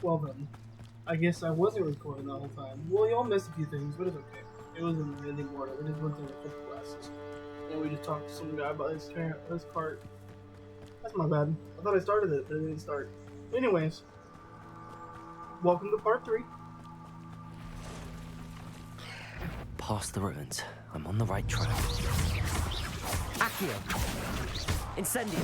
Well then, I guess I wasn't recording the whole time. Well, y'all missed a few things, but it's okay. It wasn't anything more. We just went to the football classes, and we just talked to some guy about his cart. That's my bad. I thought I started it, but it didn't start. Anyways, welcome to part 3. Past the ruins. I'm on the right track. Accio! Incendio!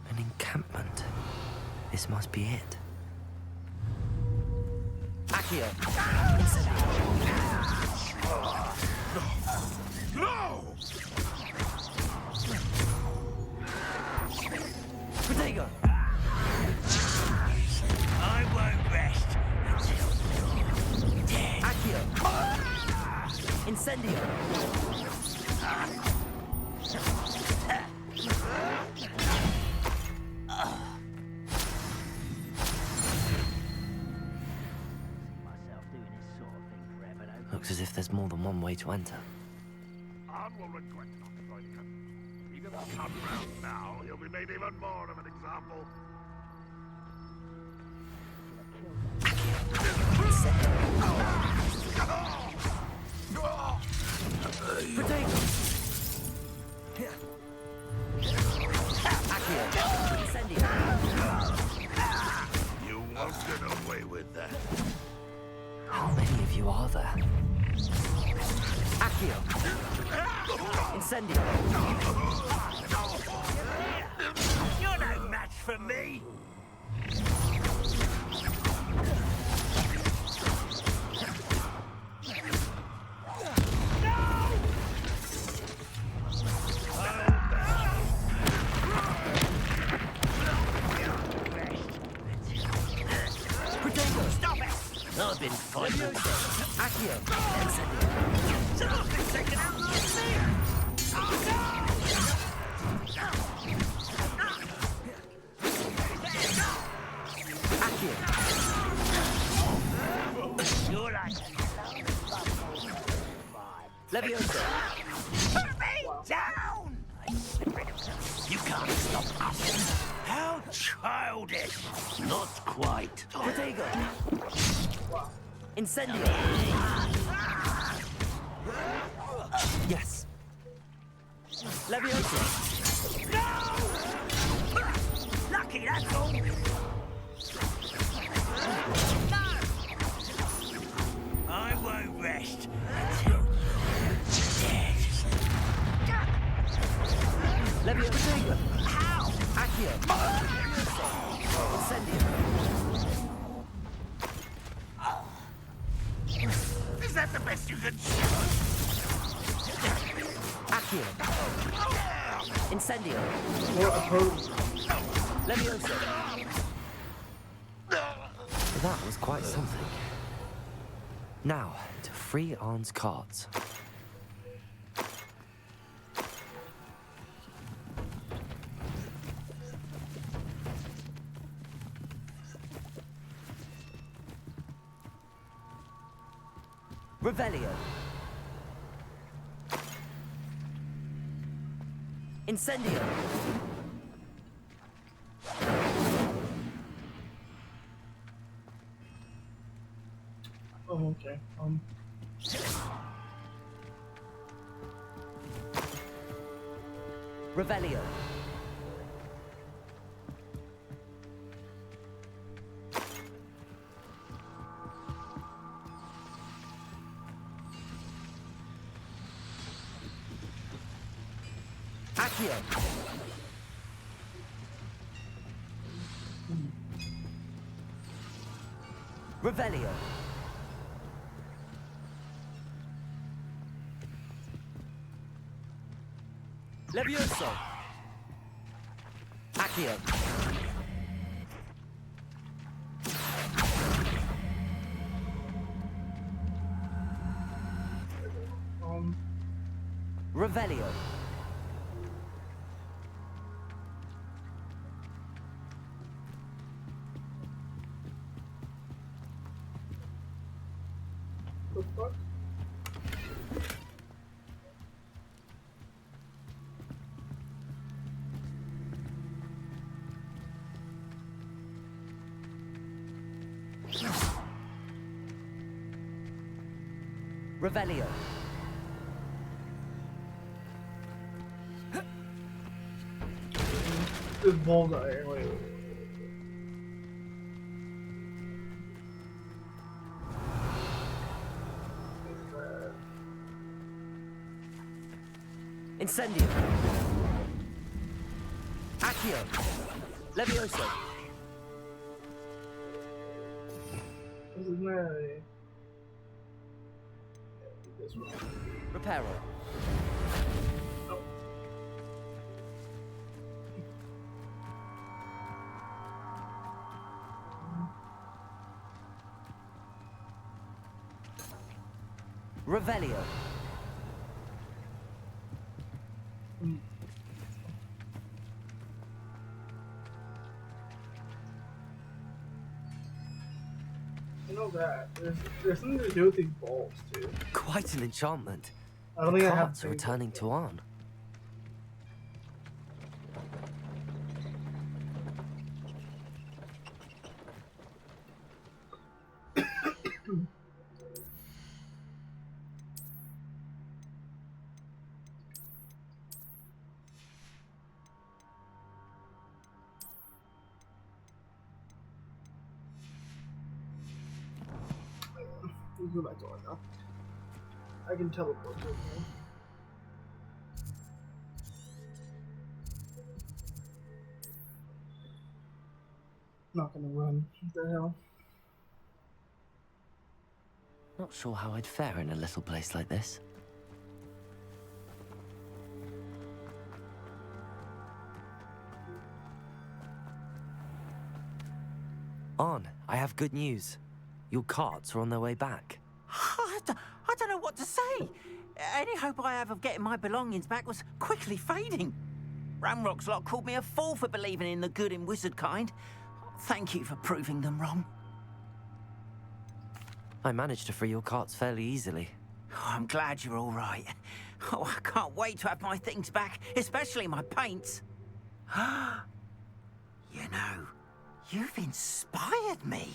An encampment. This must be it. Accio! No! Protego! I won't rest until you're dead. Accio! Incendio! Looks as if there's more than one way to enter. Anne will regret not joining us. He doesn't come round now, he'll be made even more of an example. Protego! Accio! Incendio! You won't get away with that. How many of you are there? Accio! Incendio! You're no match for me! Protego! Stop it! I've been fighting. Accio! Incendio! Something's taken out my spear! Accio! You're like Leviosa! put me down! You can't stop us. How childish! Not quite. Protego! Incendio! Yes! Leviosa! No! Lucky, that's all. No! I won't rest until you're dead. Leviosa! How? Accio! Incendio! Is that the best you can do? Accio! Incendio! Or opposed. Leviosa! That was quite something. Now, to free Arne's cards. Revelio. Incendio. Oh, okay. Revelio. Accio. Revelio. Levioso. Accio. Revelio. the fuck? Revelio. This bullseye. Wait. Incendio. Accio. Levioso. This is Mary. This one. Reparo. Oh. Revelio. You know that. There's something to do with these balls, too. Quite an enchantment. I don't The think I have carts are to. returning to Arn. Let's go back to one now. I can teleport to it now. Not gonna run. What the hell? Not sure how I'd fare in a little place like this. Arn, I have good news. Your carts are on their way back. I don't know what to say. Any hope I have of getting my belongings back was quickly fading. Ramrock's lot called me a fool for believing in the good in wizard kind. Thank you for proving them wrong. I managed to free your carts fairly easily. Oh, I'm glad you're all right. Oh, I can't wait to have my things back, especially my paints. You know, you've inspired me.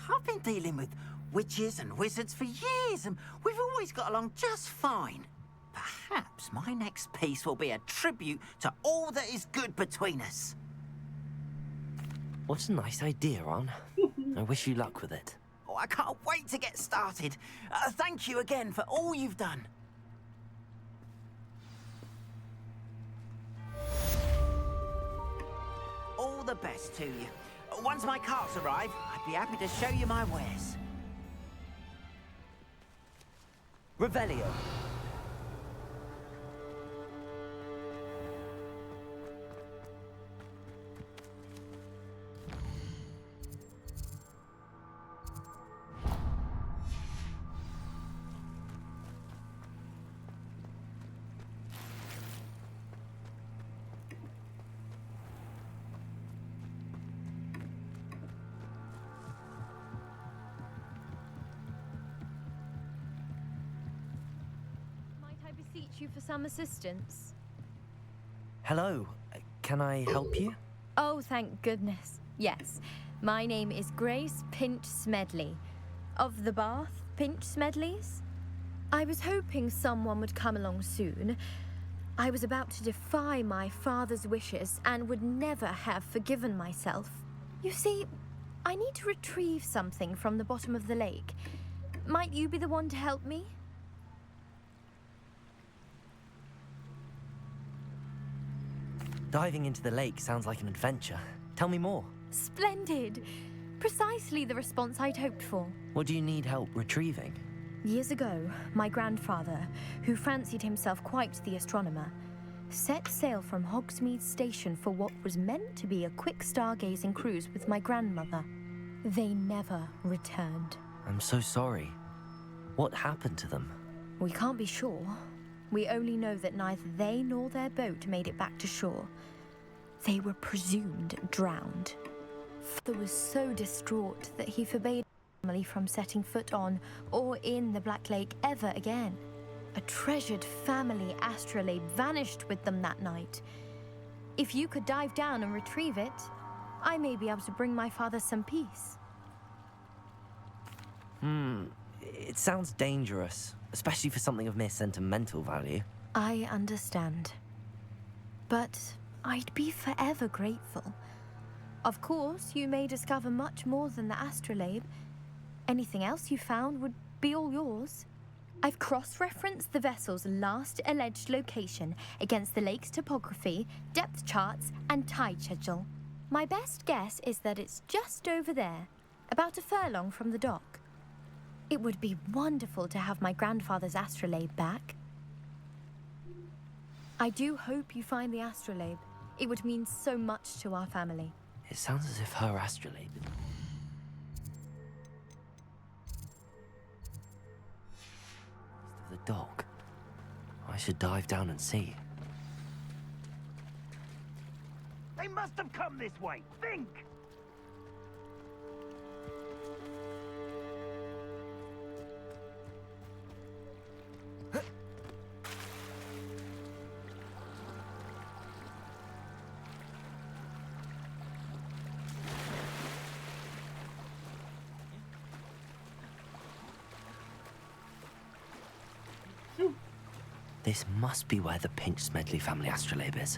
I've been dealing with witches and wizards for years, and we've always got along just fine. Perhaps my next piece will be a tribute to all that is good between us. What a nice idea, Arn. I wish you luck with it. Oh, I can't wait to get started. Thank you again for all you've done. All the best to you. Once my carts arrive, I'd be happy to show you my wares. Revelio. Might I beseech you for some assistance? Hello. Can I help you? Oh, thank goodness. Yes. My name is Grace Pinch Smedley. Of the Bath Pinch Smedleys? I was hoping someone would come along soon. I was about to defy my father's wishes and would never have forgiven myself. You see, I need to retrieve something from the bottom of the lake. Might you be the one to help me? Diving into the lake sounds like an adventure. Tell me more. Splendid! Precisely the response I'd hoped for. What do you need help retrieving? Years ago, my grandfather, who fancied himself quite the astronomer, set sail from Hogsmeade Station for what was meant to be a quick stargazing cruise with my grandmother. They never returned. I'm so sorry. What happened to them? We can't be sure. We only know that neither they nor their boat made it back to shore. They were presumed drowned. Father was so distraught that he forbade family from setting foot on or in the Black Lake ever again. A treasured family astrolabe vanished with them that night. If you could dive down and retrieve it, I may be able to bring my father some peace. It sounds dangerous, especially for something of mere sentimental value. I understand. But I'd be forever grateful. Of course, you may discover much more than the astrolabe. Anything else you found would be all yours. I've cross-referenced the vessel's last alleged location against the lake's topography, depth charts, and tide schedule. My best guess is that it's just over there, about a furlong from the dock. It would be wonderful to have my grandfather's astrolabe back. I do hope you find the astrolabe. It would mean so much to our family. It sounds as if her astrolabe is... East of the dock. I should dive down and see. They must have come this way. Think! This must be where the Pinch Smedley family astrolabe is.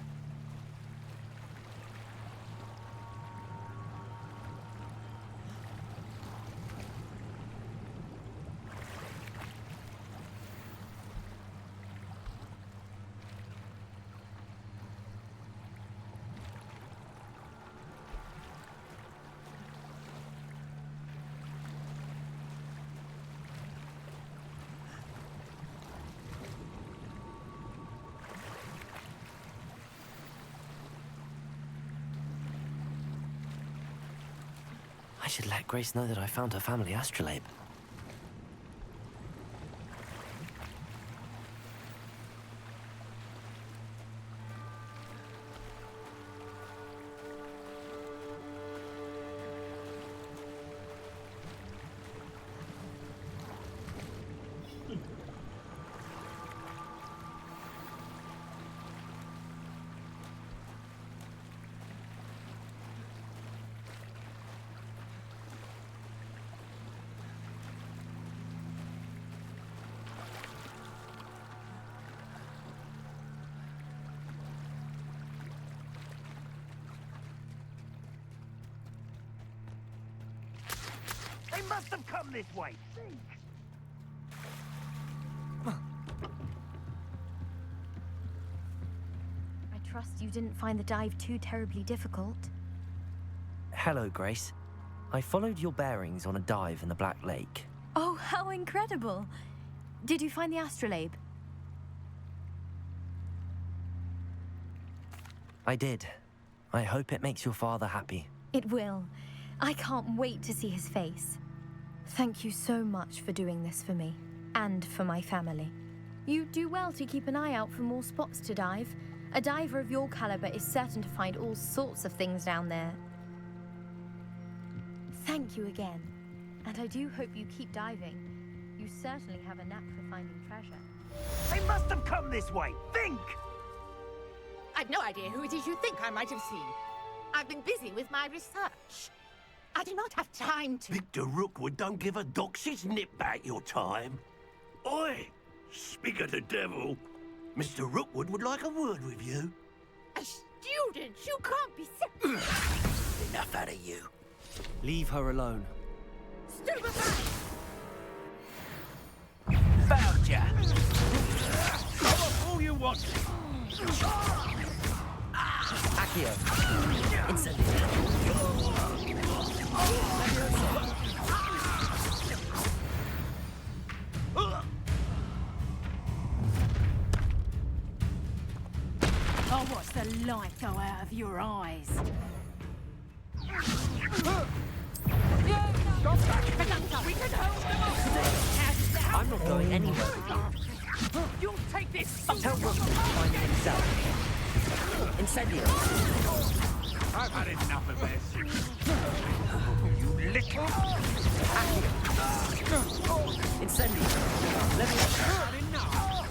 I should let Grace know that I found her family astrolabe. They must have come this way. Think! I trust you didn't find the dive too terribly difficult. Hello, Grace. I followed your bearings on a dive in the Black Lake. Oh, how incredible! Did you find the astrolabe? I did. I hope it makes your father happy. It will. I can't wait to see his face. Thank you so much for doing this for me, and for my family. You do well to keep an eye out for more spots to dive. A diver of your caliber is certain to find all sorts of things down there. Thank you again, and I do hope you keep diving. You certainly have a knack for finding treasure. They must have come this way. Think! I've no idea who it is you think I might have seen. I've been busy with my research. I do not have time to... Victor Rookwood don't give a doxy's nip back your time. Oi! Speak of the devil. Mr. Rookwood would like a word with you. A student? You can't be Enough out of you. Leave her alone. stupefying! Found ya! Come on, all you want! Accio! Incendio! I'll watch the light go out of your eyes. Stop that! We can hold them off! I'm not going anywhere with you. You'll take this! Tell Rook to find it himself. Incendio! I've had enough of this. You little... Incendio! Let me... Not enough!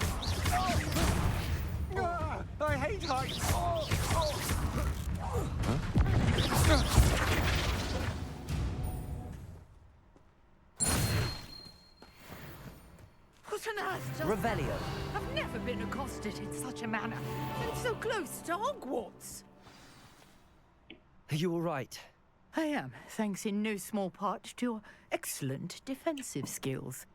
I hate heights! What on earth just... Revelio. I've never been accosted in such a manner. And so close to Hogwarts. Are you all right? I am, thanks in no small part to your excellent defensive skills.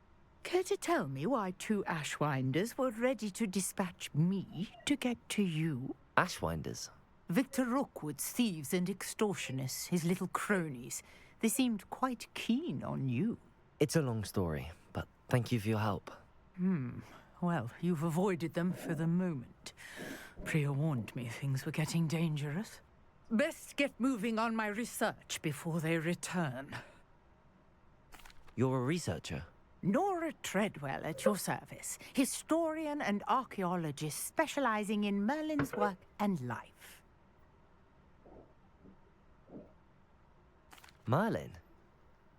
Care to tell me why two Ashwinders were ready to dispatch me to get to you? Ashwinders? Victor Rookwood's thieves and extortionists, his little cronies. They seemed quite keen on you. It's a long story, but thank you for your help. Well, you've avoided them for the moment. Priya warned me things were getting dangerous. Best get moving on my research before they return. You're a researcher? Nora Treadwell at your service, historian and archaeologist specializing in Merlin's work and life. Merlin?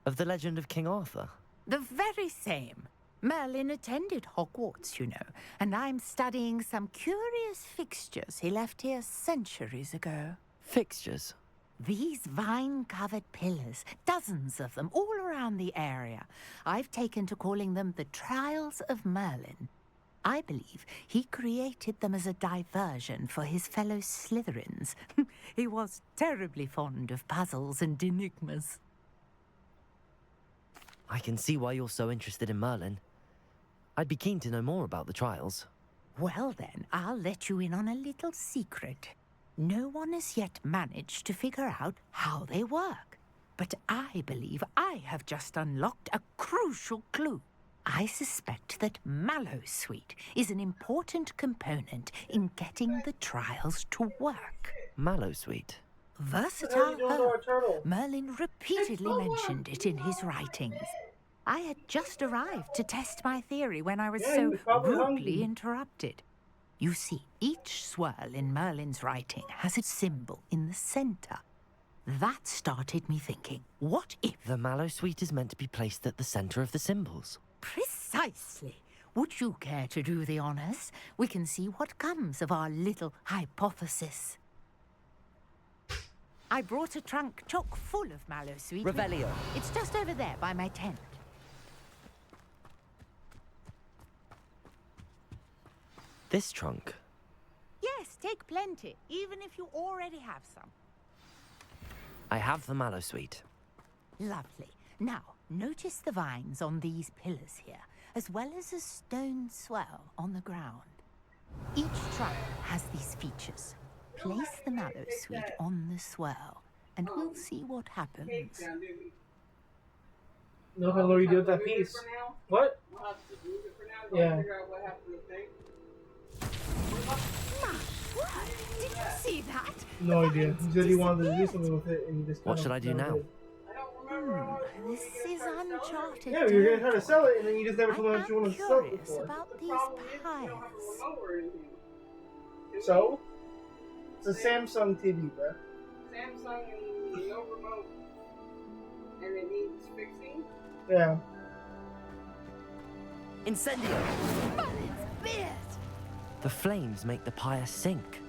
Of the legend of King Arthur? The very same. Merlin attended Hogwarts, you know, and I'm studying some curious fixtures he left here centuries ago. Fixtures? These vine-covered pillars, dozens of them, all around the area. I've taken to calling them the Trials of Merlin. I believe he created them as a diversion for his fellow Slytherins. He was terribly fond of puzzles and enigmas. I can see why you're so interested in Merlin. I'd be keen to know more about the trials. Well then, I'll let you in on a little secret. No one has yet managed to figure out how they work. But I believe I have just unlocked a crucial clue. I suspect that Mallowsweet is an important component in getting the trials to work. Mallowsweet? Versatile herb. Merlin repeatedly mentioned it in his writings. I had just arrived to test my theory when I was so rudely interrupted. You see, each swirl in Merlin's writing has a symbol in the center. That started me thinking, what if... The Mallowsweet is meant to be placed at the center of the symbols. Precisely. Would you care to do the honors? We can see what comes of our little hypothesis. I brought a trunk chock full of Mallowsweet. Revelio. It's just over there by my tent. This trunk? Yes, take plenty, even if you already have some. I have the Mallowsweet. Lovely. Now, notice the vines on these pillars here, as well as a stone swell on the ground. Each trunk has these features. Place the Mallowsweet on the swell, and we'll see what happens. No, how long you did that piece? What? Yeah. What? Did you see that? No idea. He said he wanted to do something with it, and he just. What should I do now? This is uncharted. Yeah, you're gonna try to sell it, and then you just never told me what you want to sell it curious for. about these piles. So? It's a Samsung TV, bro. Samsung and no remote, and it needs fixing. Yeah. Incendio! Merlin's beard! The flames make the pyre sink.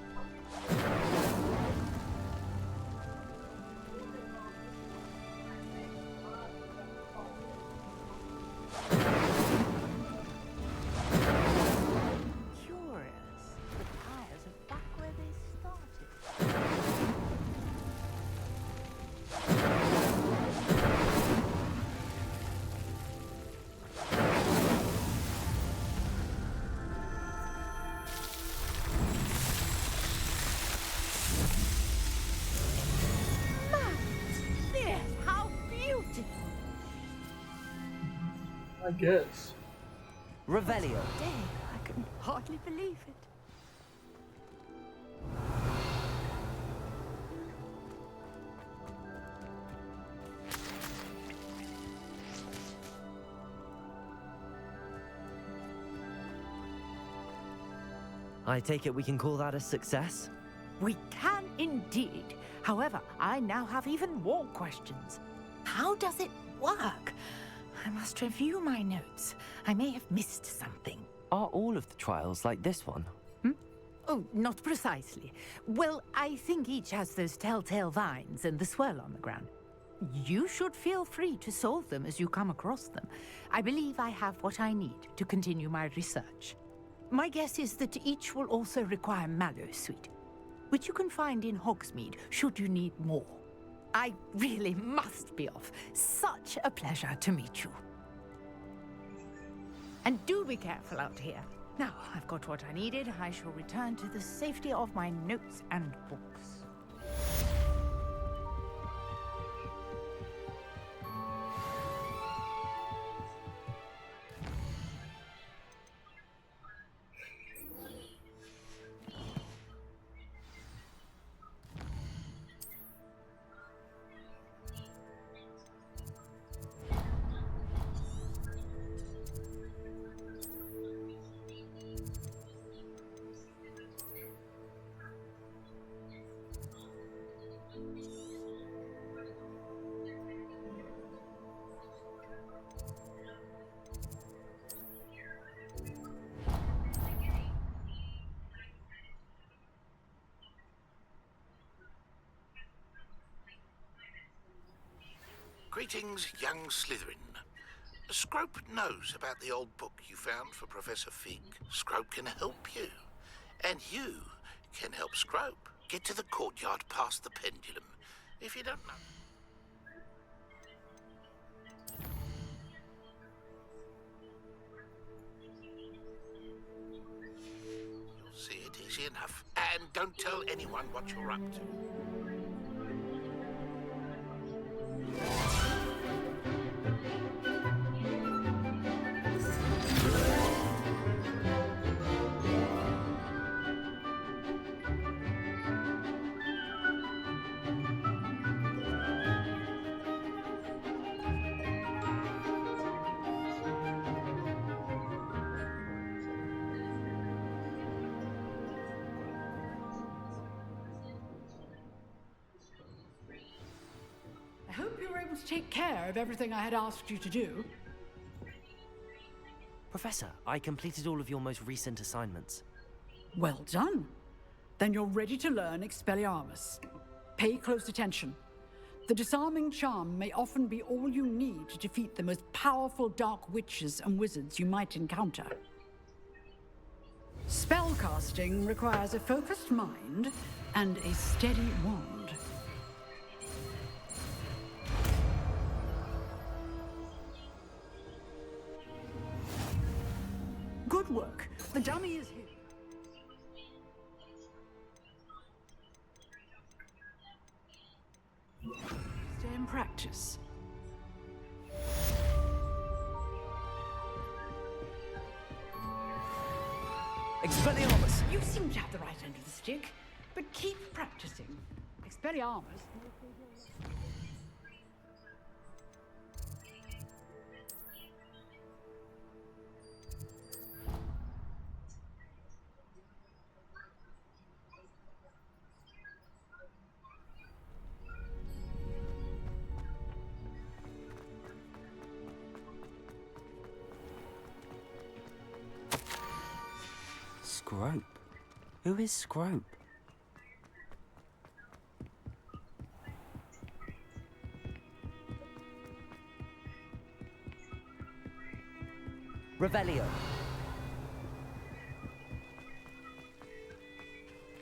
Curious. The pyres are back where they started. How beautiful! I guess. Revelio. Dang, I can hardly believe it. I take it we can call that a success? We can indeed. However, I now have even more questions. how does it work? I must review my notes. I may have missed something. Are all of the trials like this one? Oh, not precisely. Well, I think each has those telltale vines and the swirl on the ground. You should feel free to solve them as you come across them. I believe I have what I need to continue my research. My guess is that each will also require mallow sweet, which you can find in Hogsmeade should you need more. I really must be off. Such a pleasure to meet you. And do be careful out here. Now, I've got what I needed. I shall return to the safety of my notes and books. Greetings, young Slytherin. Scrope knows about the old book you found for Professor Fig. Scrope can help you. And you can help Scrope. Get to the courtyard past the pendulum. If you don't know... You'll see it easy enough. And don't tell anyone what you're up to. I hope you were able to take care of everything I had asked you to do. Professor, I completed all of your most recent assignments. Well done. Then you're ready to learn Expelliarmus. Pay close attention. The disarming charm may often be all you need to defeat the most powerful dark witches and wizards you might encounter. Spellcasting requires a focused mind and a steady wand. Good work. The dummy is here. Stay in practice. Expelliarmus! You seem to have the right end of the stick, but keep practicing. Expelliarmus. Scrope? Who is Scrope? Revelio.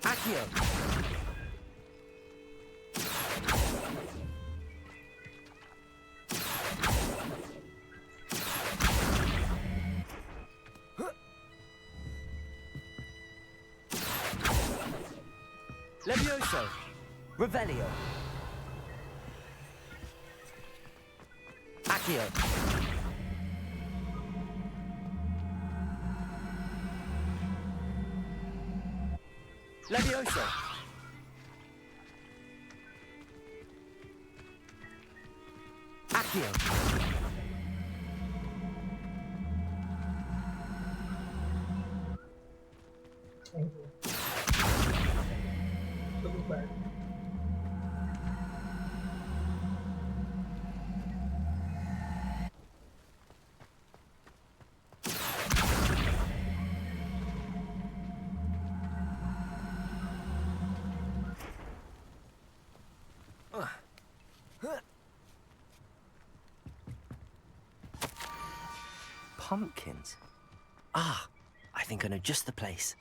Accio. Levioso. Revelio. Accio. Levioso. Accio. pumpkins. Ah, I think I know just the place.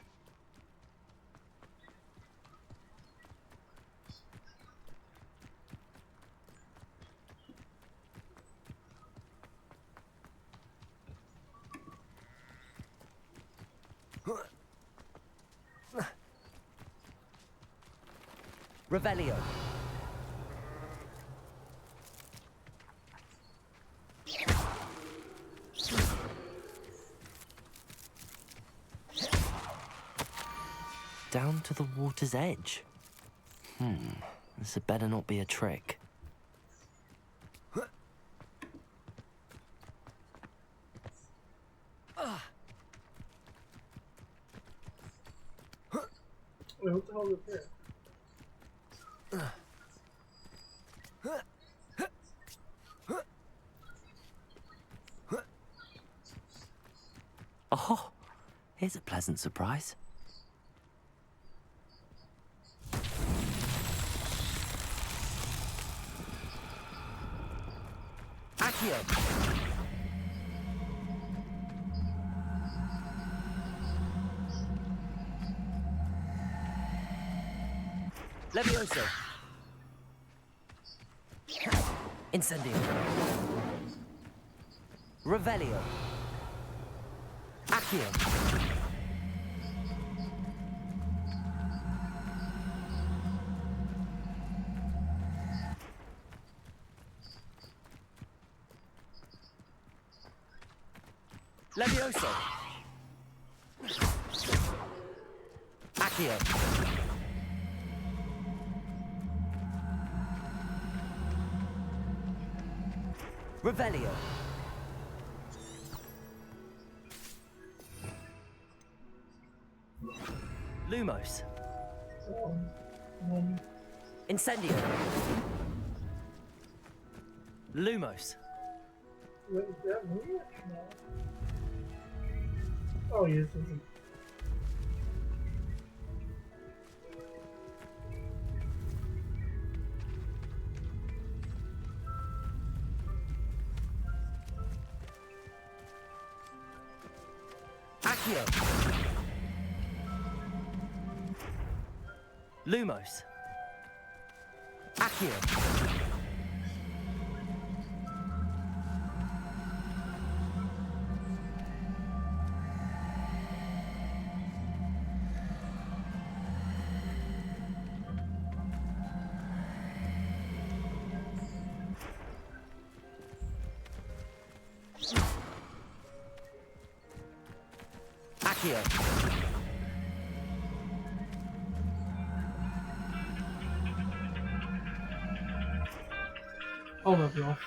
Revelio. Down to the water's edge. This had better not be a trick. Wait, what the hell is up here? Oh, here's a pleasant surprise. Accio. Levioso. Incendio. Revelio. Accio. Levioso. Accio. Revelio. Lumos. Incendio. Lumos. Wait, is that me? No. Oh, yes, this is. Accio. Lumos. Accio. Accio. Hold up, y'all.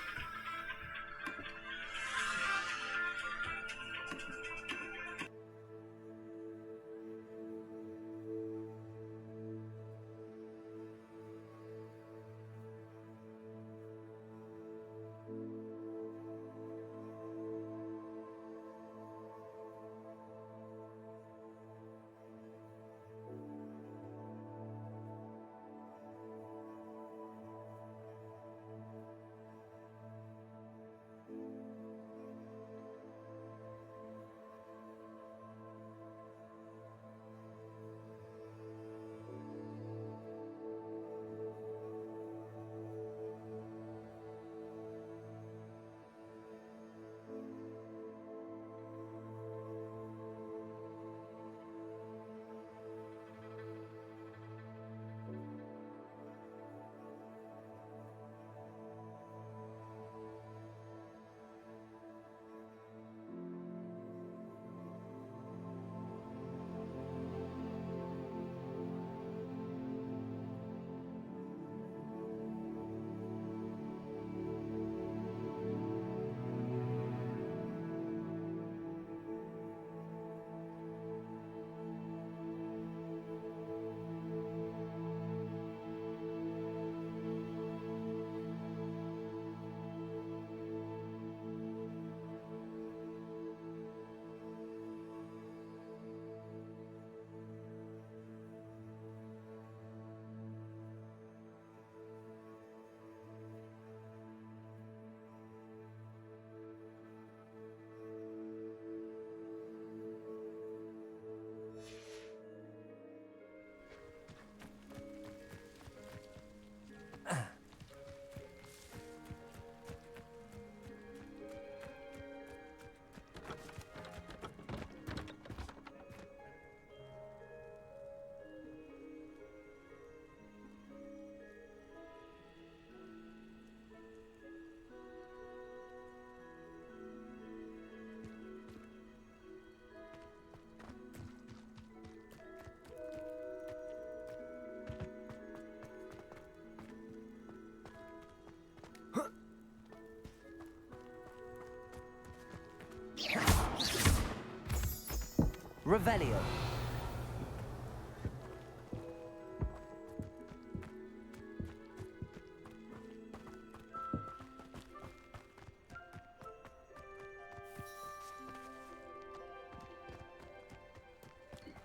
Revelio.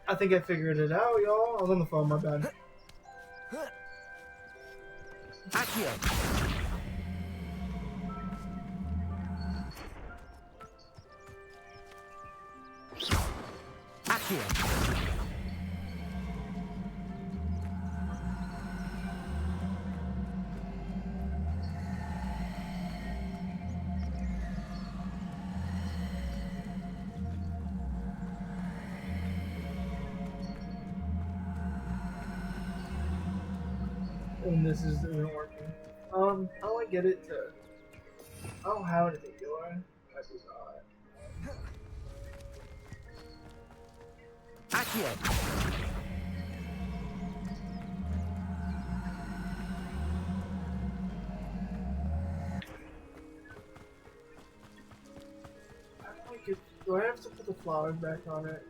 I think I figured it out, y'all. I was on the phone, my bad. Accio. Accio. And this isn't working. How do I get it to... I don't have anything, do I? I do not. Accio. How do I get... Do I have to put the flowers back on it?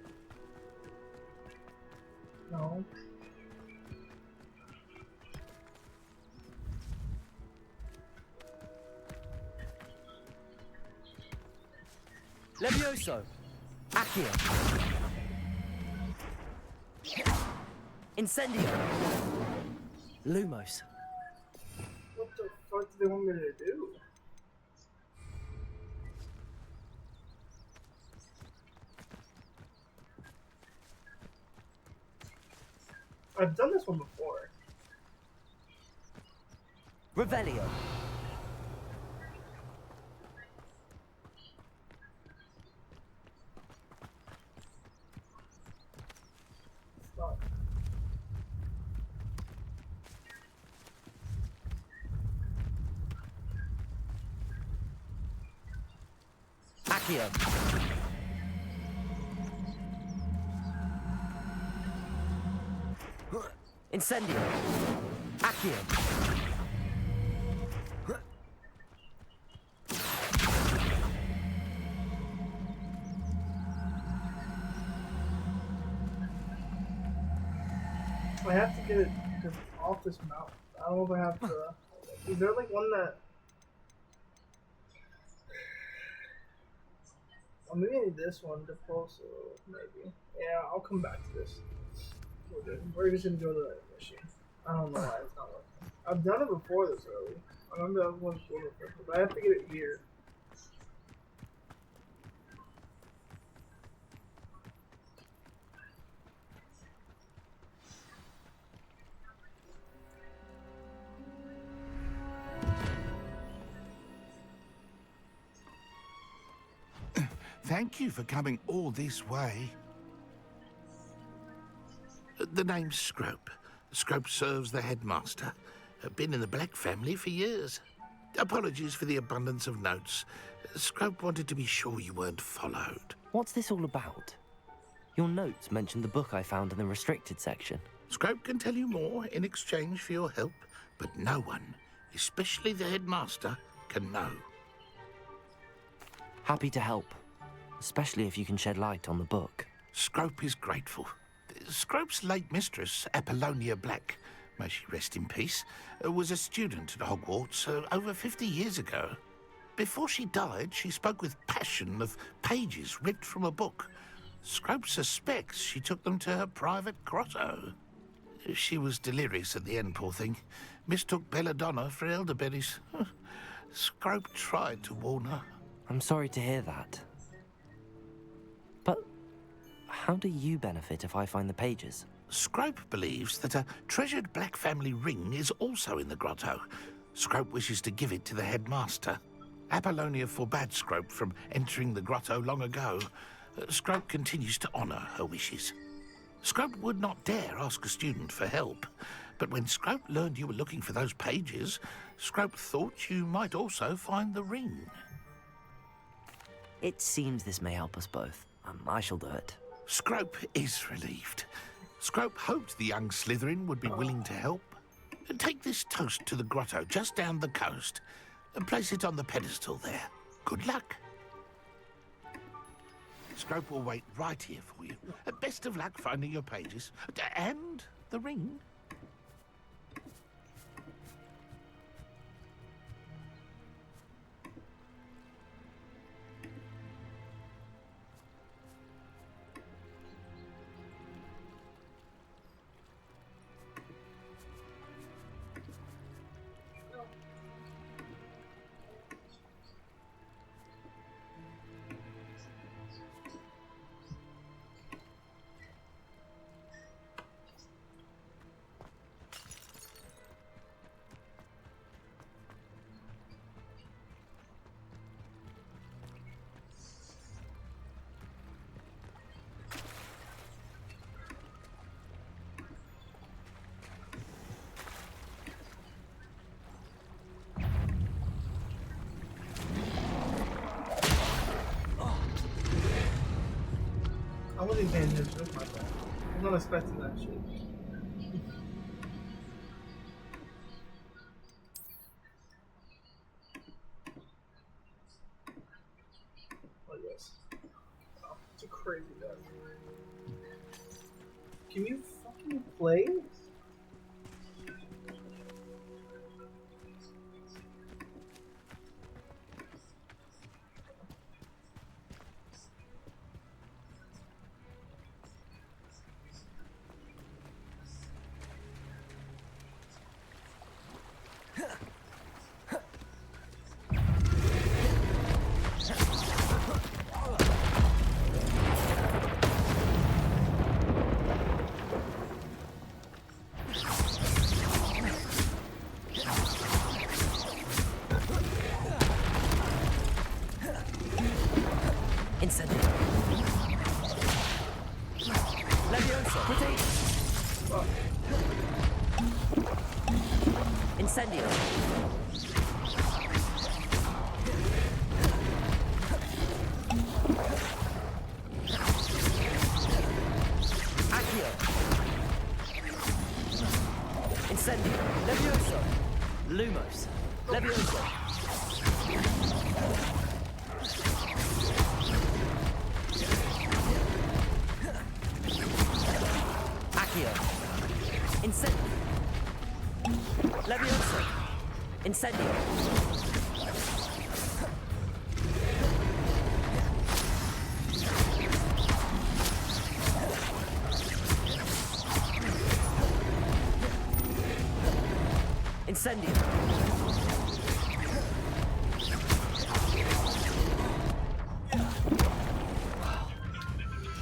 No. Levioso. Accio. Incendio. Lumos. What the fuck do they want me to do? I've done this one before. Revelio. Stop. Accio. Incendio. Accio. I have to get it off this mount. I don't know if I have to. Is there like one that? Oh, maybe I need this one to pulse. Maybe. Yeah, I'll come back to this. We're good. We're just gonna go to that machine. I don't know why it's not working. I've done it before this early. I remember that was one before, but I have to get it here. Thank you for coming all this way. The name's Scrope. Scrope serves the headmaster. Been in the Black family for years. Apologies for the abundance of notes. Scrope wanted to be sure you weren't followed. What's this all about? Your notes mentioned the book I found in the restricted section. Scrope can tell you more in exchange for your help, but no one, especially the headmaster, can know. Happy to help, especially if you can shed light on the book. Scrope is grateful. Scrope's late mistress, Apollonia Black, may she rest in peace, was a student at Hogwarts over 50 years ago. Before she died, she spoke with passion of pages ripped from a book. Scrope suspects she took them to her private grotto. She was delirious at the end, poor thing. Mistook belladonna for elderberries. Scrope tried to warn her. I'm sorry to hear that. But how do you benefit if I find the pages? Scrope believes that a treasured Black family ring is also in the grotto. Scrope wishes to give it to the headmaster. Apollonia forbade Scrope from entering the grotto long ago. Scrope continues to honour her wishes. Scrope would not dare ask a student for help, but when Scrope learned you were looking for those pages, Scrope thought you might also find the ring. It seems this may help us both. I shall do it. Scrope is relieved. Scrope hoped the young Slytherin would be willing to help. Take this toast to the grotto just down the coast and place it on the pedestal there. Good luck. Scrope will wait right here for you. Best of luck finding your pages. And the ring. I wasn't paying attention. That's my bad. I was not expecting that shit. Oh yes. Wow, it's a crazy guy. Can you fucking play? Incendio. Accio. Incendio. Levioso. Lumos. Levioso. Accio. Incendio. Levioso. Incendio. Incendio.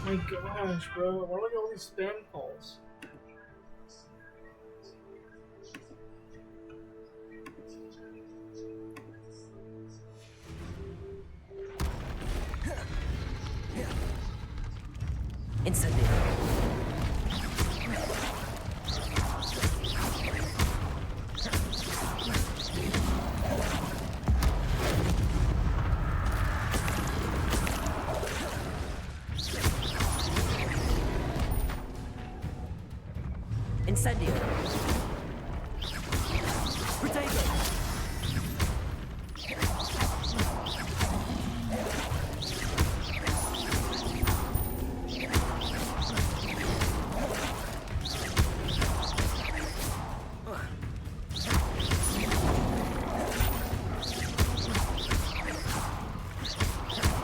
My gosh, bro. Why do I get all these spam calls? Incendio. Incendio. Potato.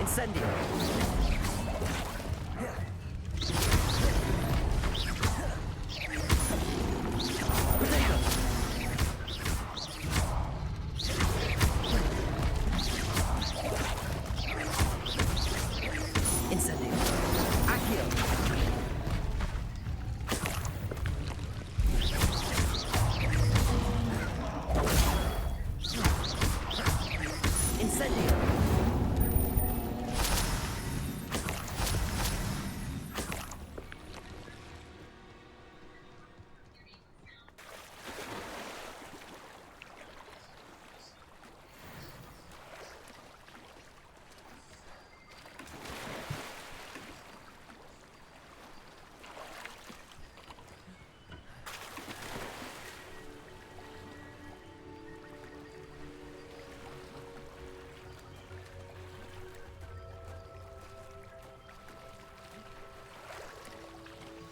Incendio.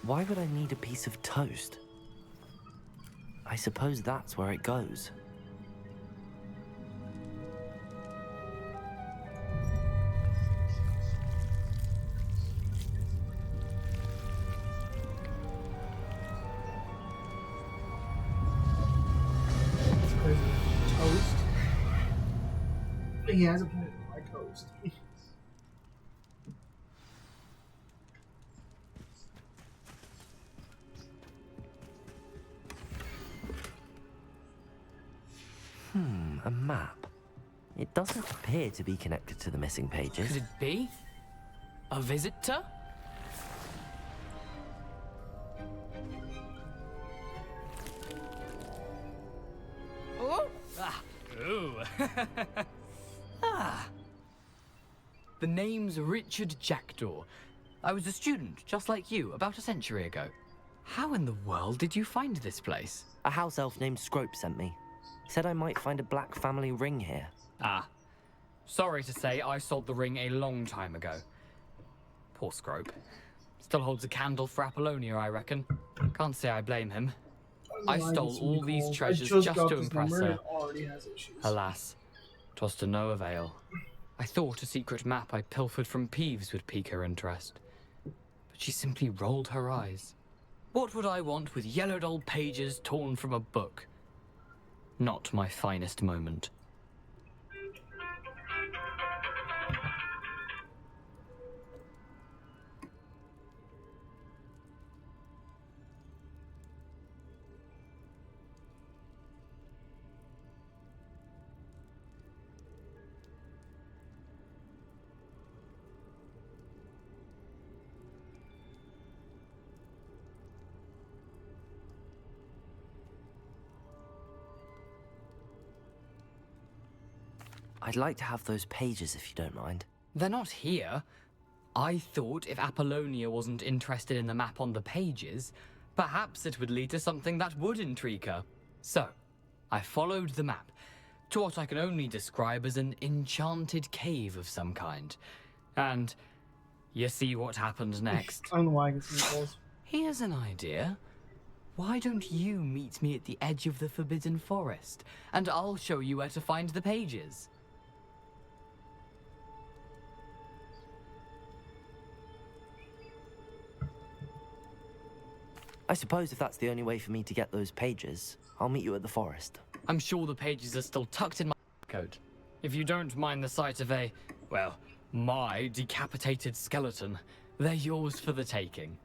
Why would I need a piece of toast? I suppose that's where it goes. It's crazy. Toast? He has a point. I toast. A map. It doesn't appear to be connected to the missing pages. Could it be? A visitor? Oh! Ah! Ooh! Ah! The name's Richard Jackdaw. I was a student, just like you, about a century ago. How in the world did you find this place? A house elf named Scrope sent me. Said I might find a black family ring here. Ah. Sorry to say, I sold the ring a long time ago. Poor Scrope. Still holds a candle for Apollonia, I reckon. Can't say I blame him. I stole all these treasures just to impress her. Alas, 'twas to no avail. I thought a secret map I pilfered from Peeves would pique her interest. But she simply rolled her eyes. What would I want with yellowed old pages torn from a book? Not my finest moment. I'd like to have those pages if you don't mind. They're not here. I thought if Apollonia wasn't interested in the map on the pages, perhaps it would lead to something that would intrigue her. So, I followed the map to what I can only describe as an enchanted cave of some kind. And you see what happened next. I don't know why I get some calls. Here's an idea. Why don't you meet me at the edge of the Forbidden Forest, and I'll show you where to find the pages. I suppose if that's the only way for me to get those pages, I'll meet you at the forest. I'm sure the pages are still tucked in my coat. If you don't mind the sight of a, well, my decapitated skeleton, they're yours for the taking.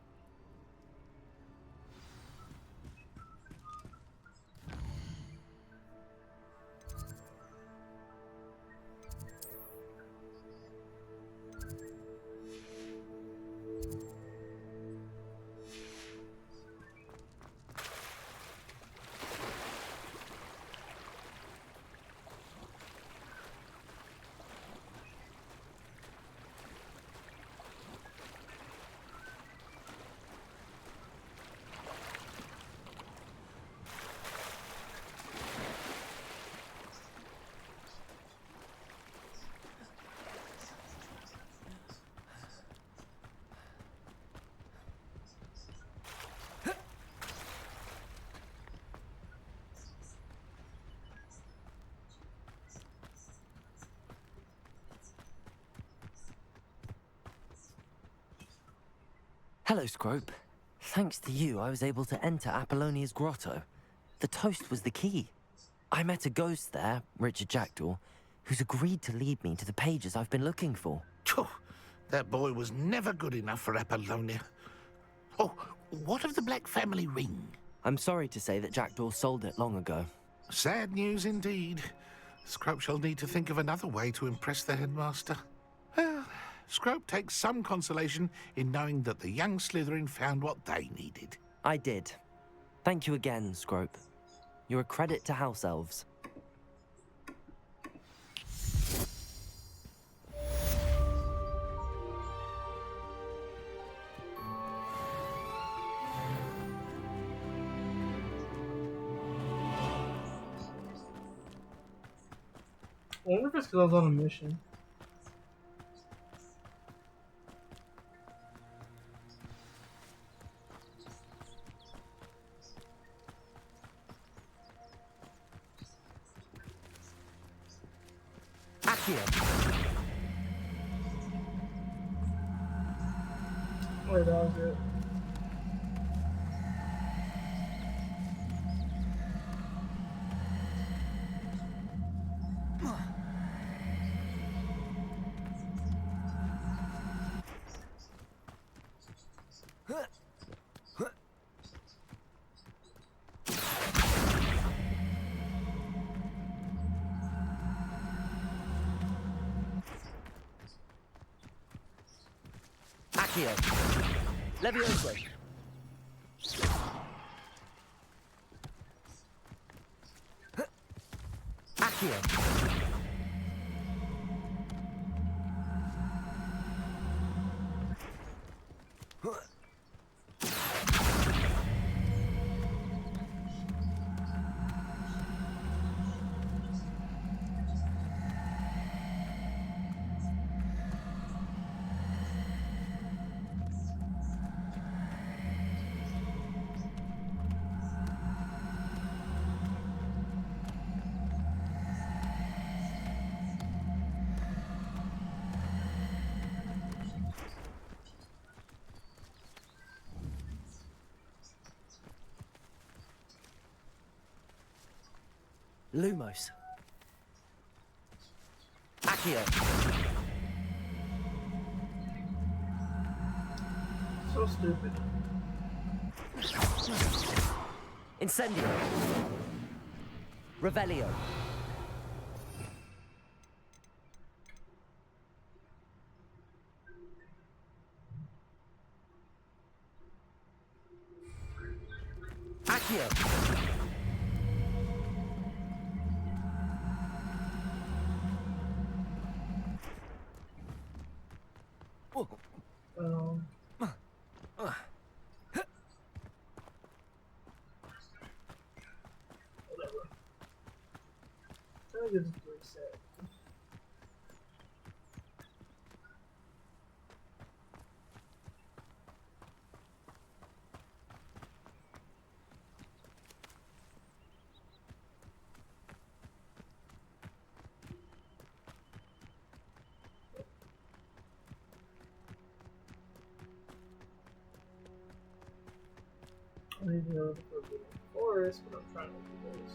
Hello, Scrope. Thanks to you, I was able to enter Apollonia's grotto. The toast was the key. I met a ghost there, Richard Jackdaw, who's agreed to lead me to the pages I've been looking for. Phew, that boy was never good enough for Apollonia. Oh, what of the Black family ring? I'm sorry to say that Jackdaw sold it long ago. Sad news indeed. Scrope shall need to think of another way to impress the headmaster. Well, Scrope takes some consolation in knowing that the young Slytherin found what they needed. I did. Thank you again, Scrope. You're a credit to House Elves. I wonder if it's because I was on a mission. Accio. Wait, that was it. Accio. Levioso. Accio. Lumos. Accio. So stupid. Incendio. Revelio. Accio. Um, whatever. Trying to get this reset. I need to go to the Forbidden Forest, but I'm trying to do this.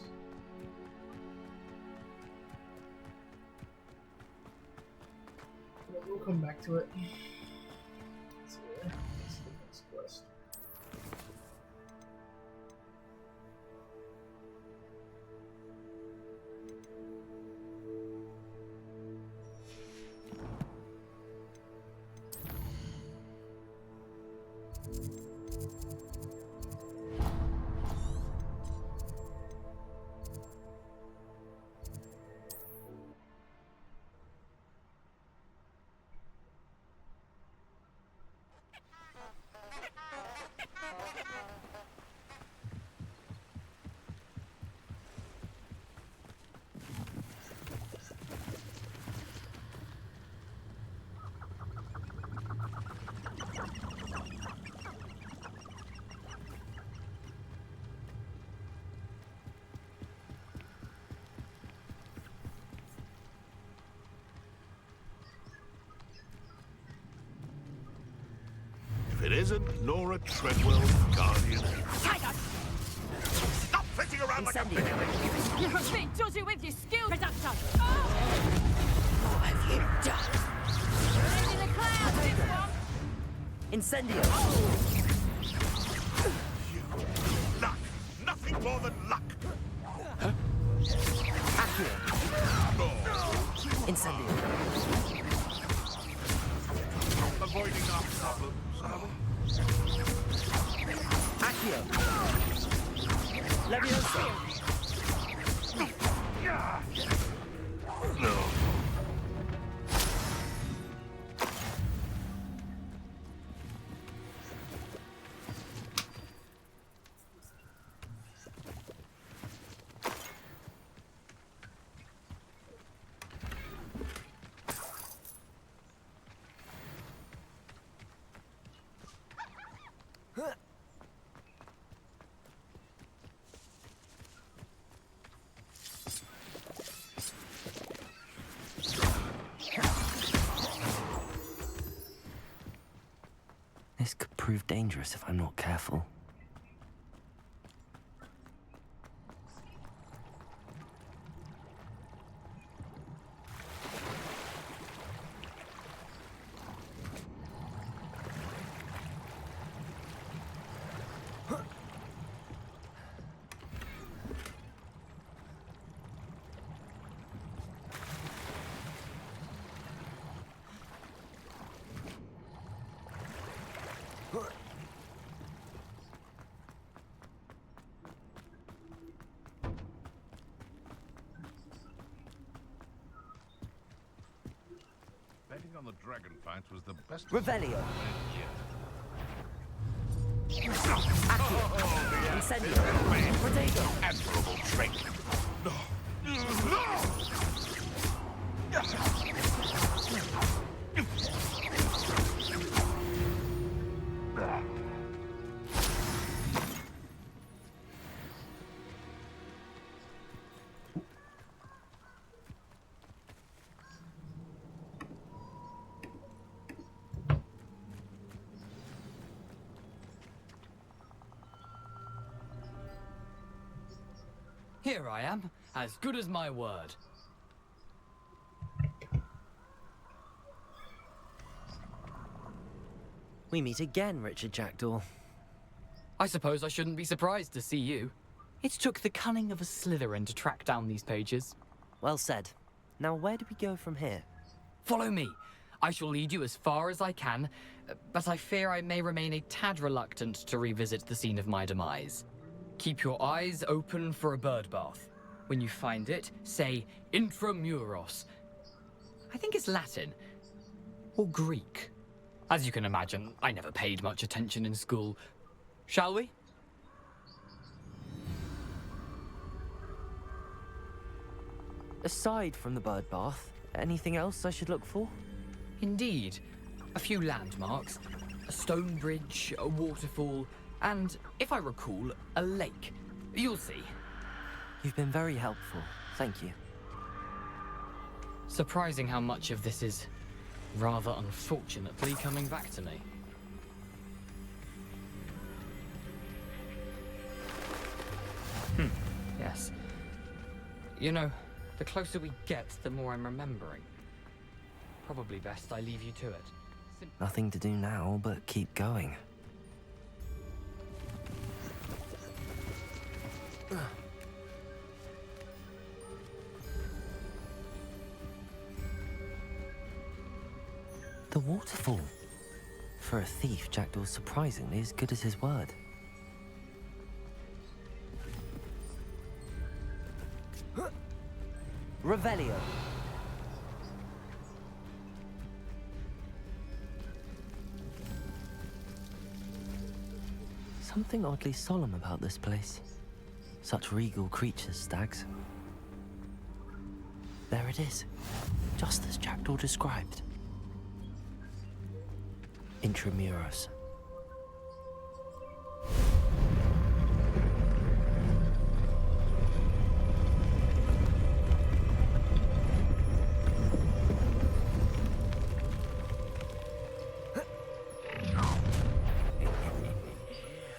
But we'll come back to it. Let's see where. Let's see the next quest. If it isn't Nora Treadwell, Guardian. Stop flitting around like a Incendio. pig! You're a bit dodgy with your skill production. What have you done? In the clouds, this one. Incendio. Luck! Nothing more than luck! Accio. Oh, Incendio. avoiding our problems. Accio. Levioso. No. prove dangerous if I'm not careful. Betting on the dragon fight was the best Revelio. Accio. Incendio. Protego. Admirable trick. Here I am, as good as my word. We meet again, Richard Jackdaw. I suppose I shouldn't be surprised to see you. It took the cunning of a Slytherin to track down these pages. Well said. Now where do we go from here? Follow me. I shall lead you as far as I can, but I fear I may remain a tad reluctant to revisit the scene of my demise. Keep your eyes open for a bird bath. When you find it, say intramuros. I think it's Latin. Or Greek. As you can imagine, I never paid much attention in school. Shall we? Aside from the bird bath, anything else I should look for? Indeed. A few landmarks. A stone bridge, a waterfall, and, if I recall, a lake. You'll see. You've been very helpful. Thank you. Surprising how much of this is, rather unfortunately, coming back to me. Yes. You know, the closer we get, the more I'm remembering. Probably best I leave you to it. Nothing to do now but keep going. The waterfall. For a thief, Jackdaw's surprisingly as good as his word. Revelio. Something oddly solemn about this place. Such regal creatures, stags. There it is, just as Jackdaw described. Intramuros.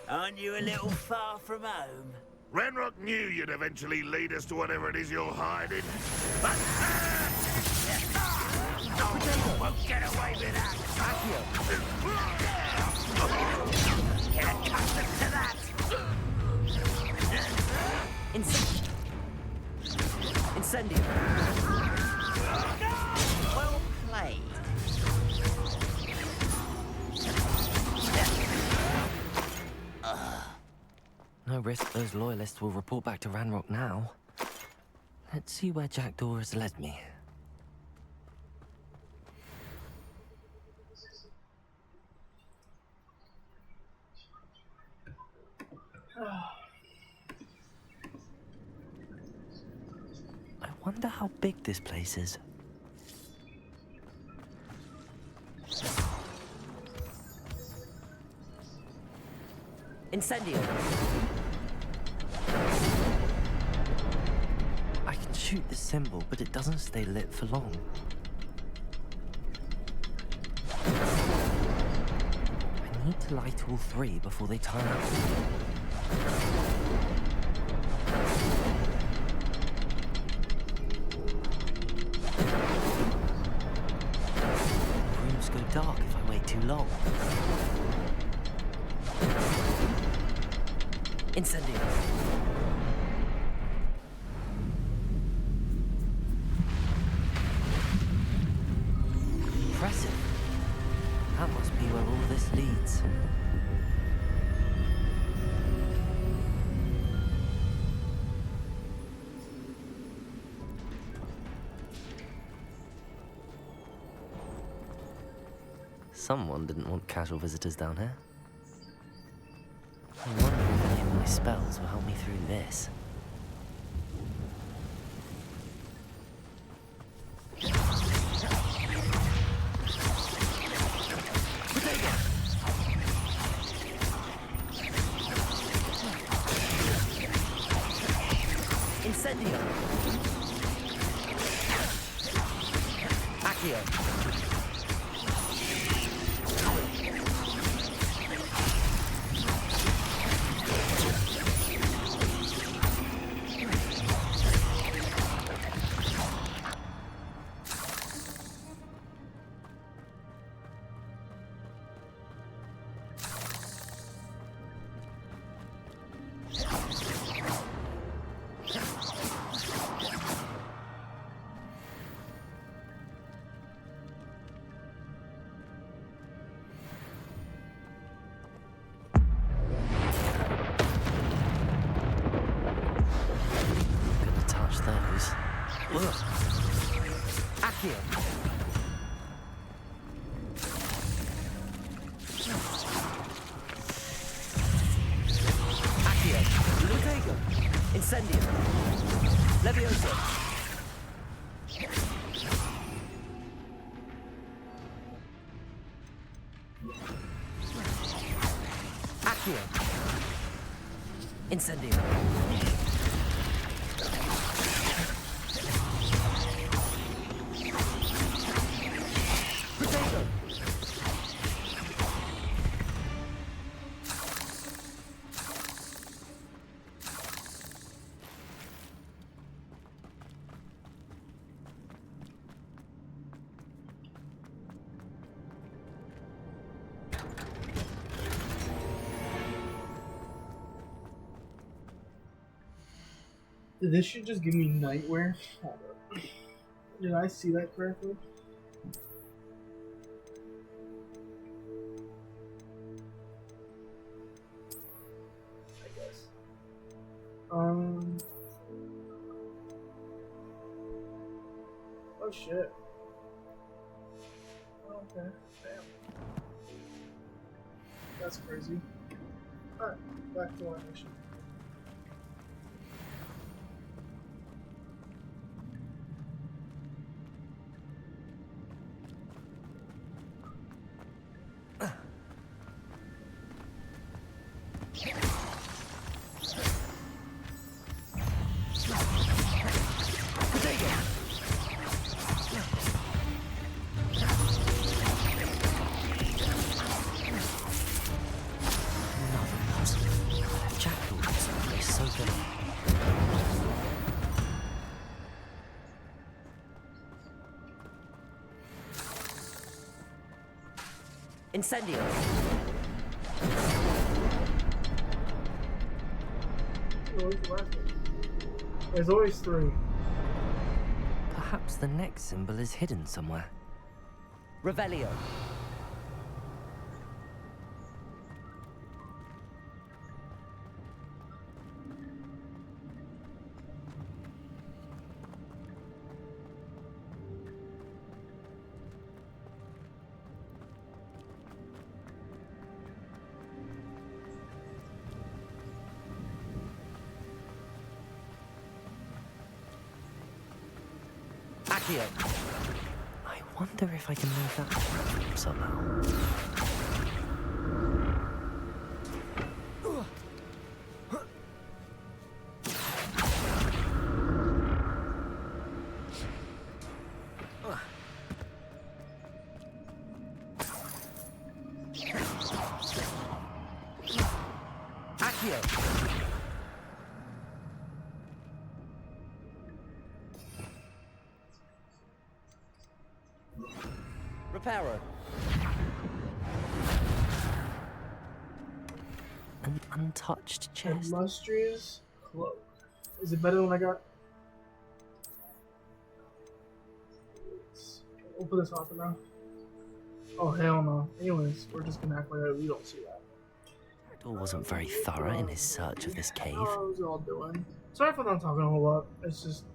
Aren't you a little far from home? Ranrock knew you'd eventually lead us to whatever it is you're hiding. But no, won't get away with that. Get accustomed to that. Incendio. Well played. No risk those loyalists will report back to Ranrock now. Let's see where Jackdaw has led me. I wonder how big this place is. Incendio. I can shoot the symbol, but it doesn't stay lit for long. I need to light all three before they turn out. Rooms go dark if I wait too long. Incendio. Impressive. That must be where all this leads. Someone didn't want casual visitors down here. I wonder if any of my spells will help me through this. Incendio! Accio! Those. Accio. Accio. Lutego. Incendio. Levioso. Accio. Incendio. Did this shit just give me nightmare? Did I see that correctly? I guess. Oh shit. Okay, damn. That's crazy. Alright, back to our mission. Incendio! There's always three. Perhaps the next symbol is hidden somewhere. Revelio! I wonder if I can move that somehow. Reparo. An untouched chest. Illustrious cloak. Is it better than what I got? We'll put this on for now. Oh hell no. Anyways, we're just gonna act like we don't see that. Jackdaw wasn't very thorough in his search of this cave. How's it all doing? Sorry for not talking a whole lot. It's just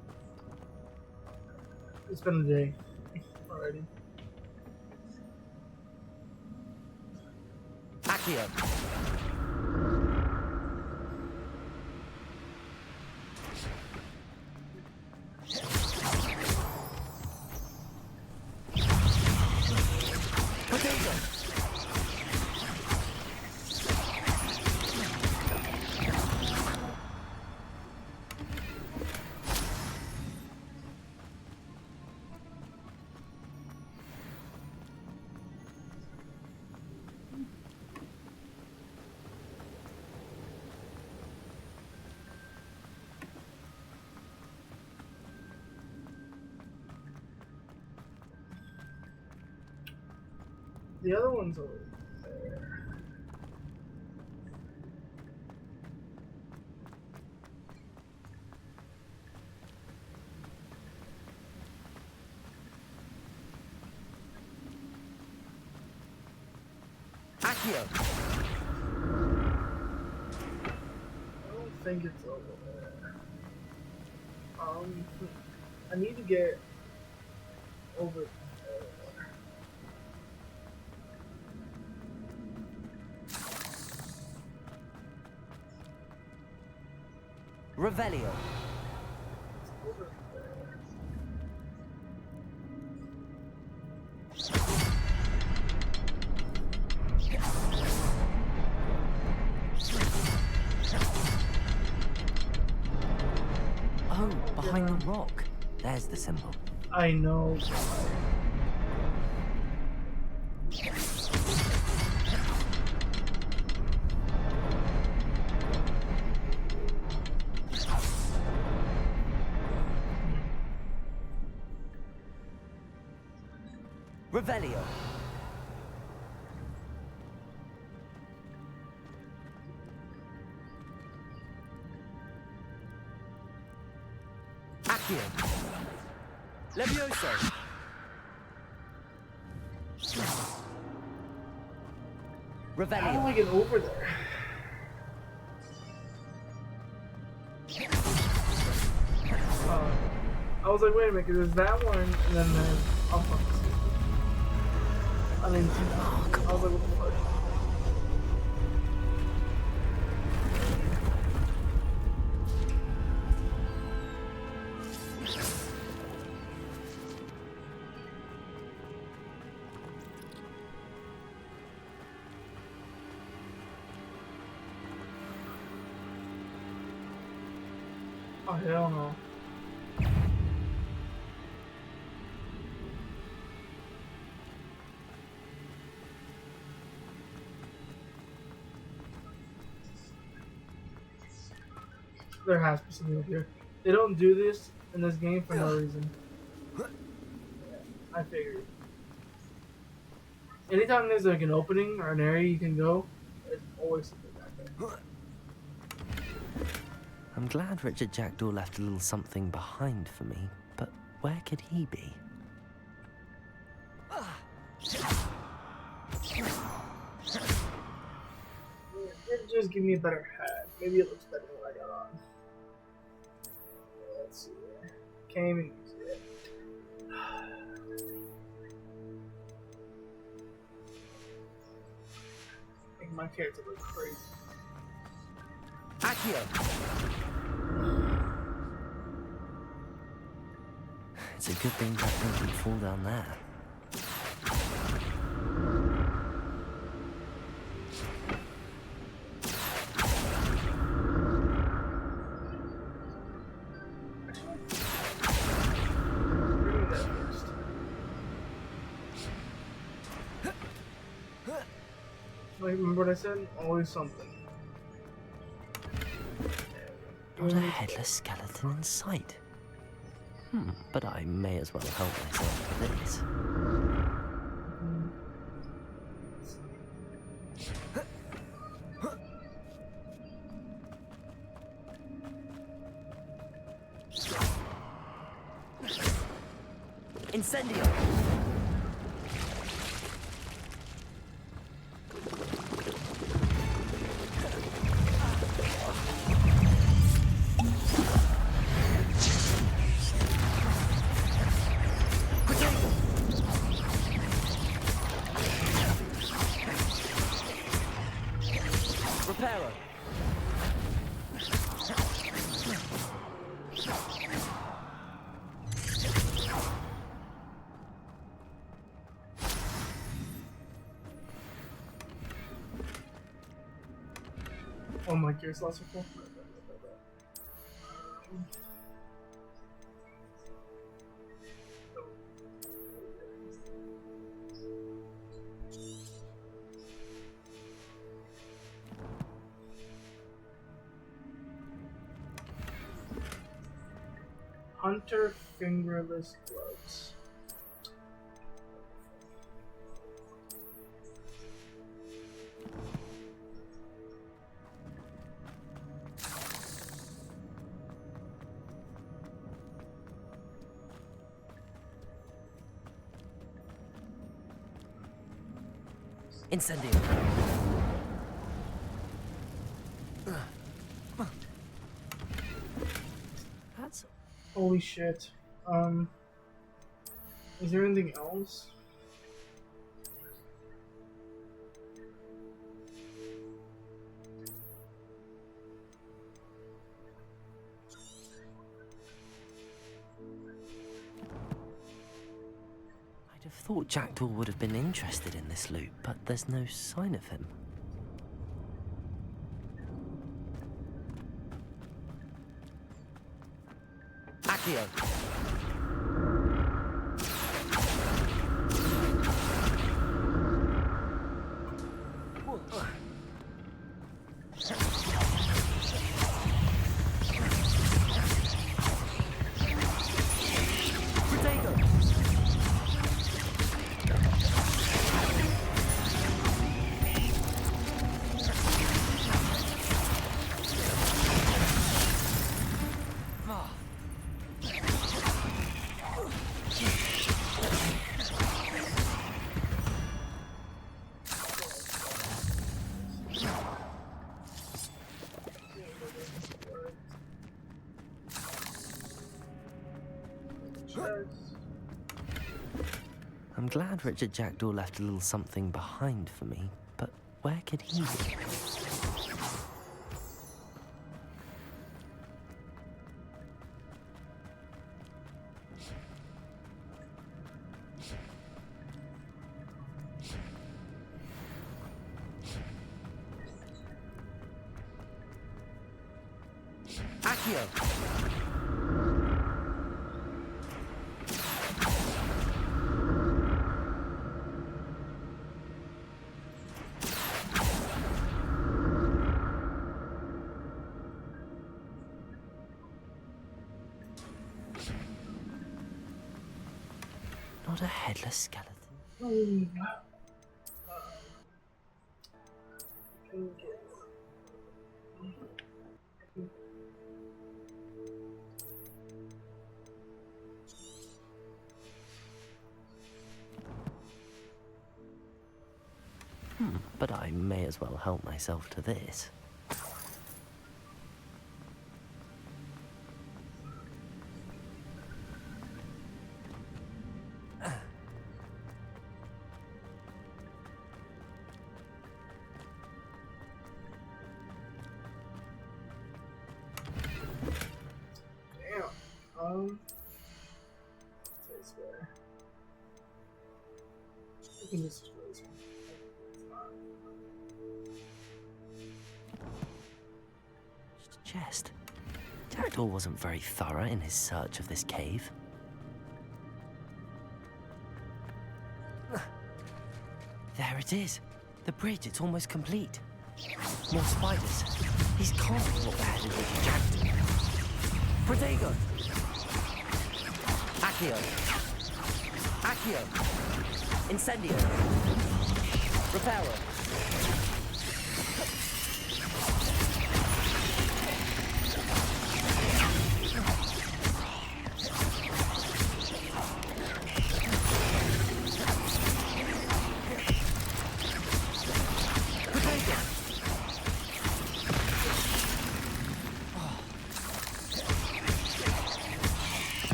it's been a day already. Accio. The other one's over there. Accio. I don't think it's over there. I need to get over there. Revelio. Oh, behind the rock. There's the symbol. I know. Revelio. Accio. Levioso. Revelio. How do I get over there? I was like, wait a minute, 'cause there's that one, and then there's... Oh, fuck. I didn't see that. I was like, what the fuck? Oh, hell no. There has to be something up here. They don't do this in this game for no reason. I figured. Anytime there's like an opening or an area you can go, there's always something back there. I'm glad Richard Jackdaw left a little something behind for me, but where could he be? Just give me a better hat. Maybe it looks better than what I got on. Let's see. Can't even use it. Make my character look crazy. Accio. It's a good thing that thing didn't fall down there. Like, remember what I said? Always something. Not a headless skeleton in sight. But I may as well help myself to this. Incendio! Reparo! Oh my gears lost a Hunter fingerless gloves. Incendio! That's... Holy shit. Is there anything else? I'd have thought Jackdaw would have been interested in this loot, but there's no sign of him. Accio! I'm glad Richard Jackdaw left a little something behind for me, but where could he be? Accio! Not a headless skeleton. But I may as well help myself to this. Chest. Jackdaw wasn't very thorough in his search of this cave. There it is. The bridge, it's almost complete. More spiders. These can't be what they're headed with Jackdaw. Protego! Accio! Accio! Incendio! Reparo!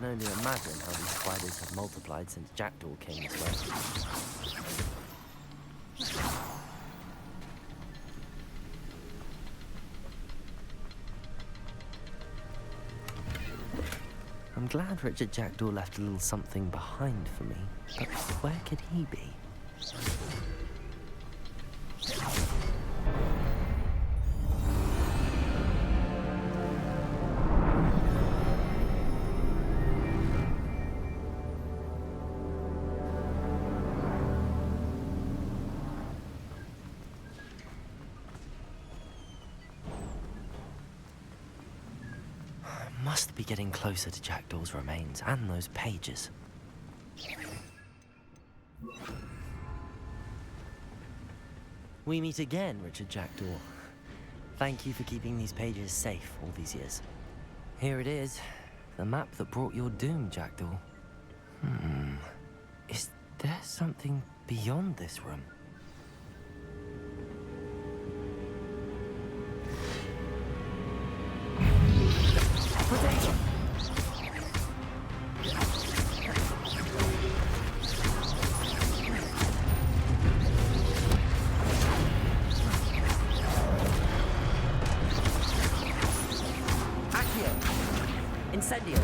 only imagine how these spiders have multiplied since Jackdaw came this way. I'm glad Richard Jackdaw left a little something behind for me, but where could he be? Must be getting closer to Jackdaw's remains and those pages. We meet again, Richard Jackdaw. Thank you for keeping these pages safe all these years. Here it is, the map that brought your doom, Jackdaw. Is there something beyond this room? Potato! Accio! Incendio!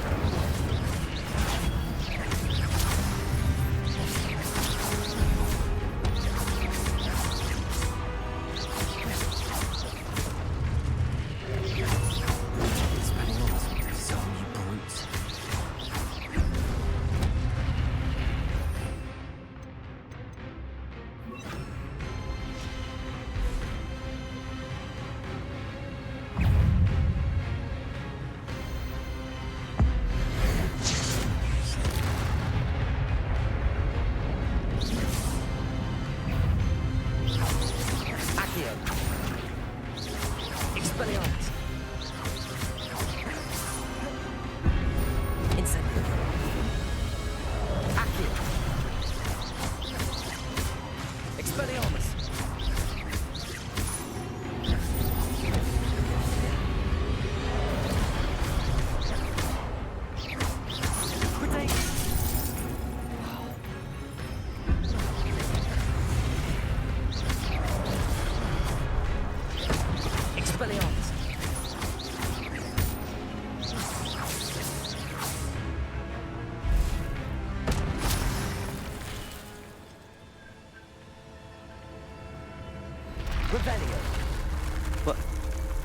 What?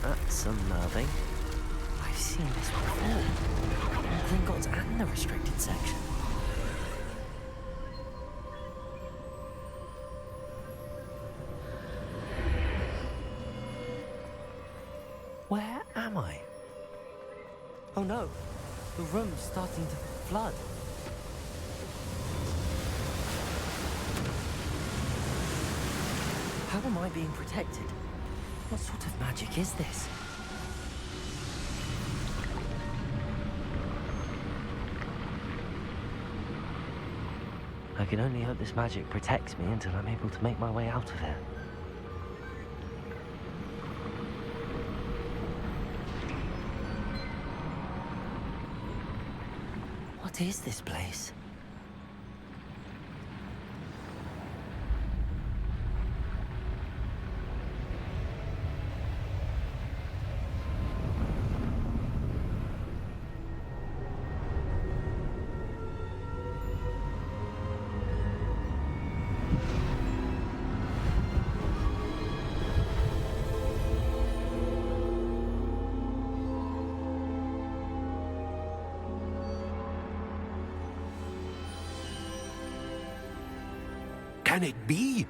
That's unnerving. I've seen this before. The Gringotts and the restricted section. Where am I? Oh no, the room's starting to flood. How am I being protected? What sort of magic is this? I can only hope this magic protects me until I'm able to make my way out of here. What is this place? Can it be?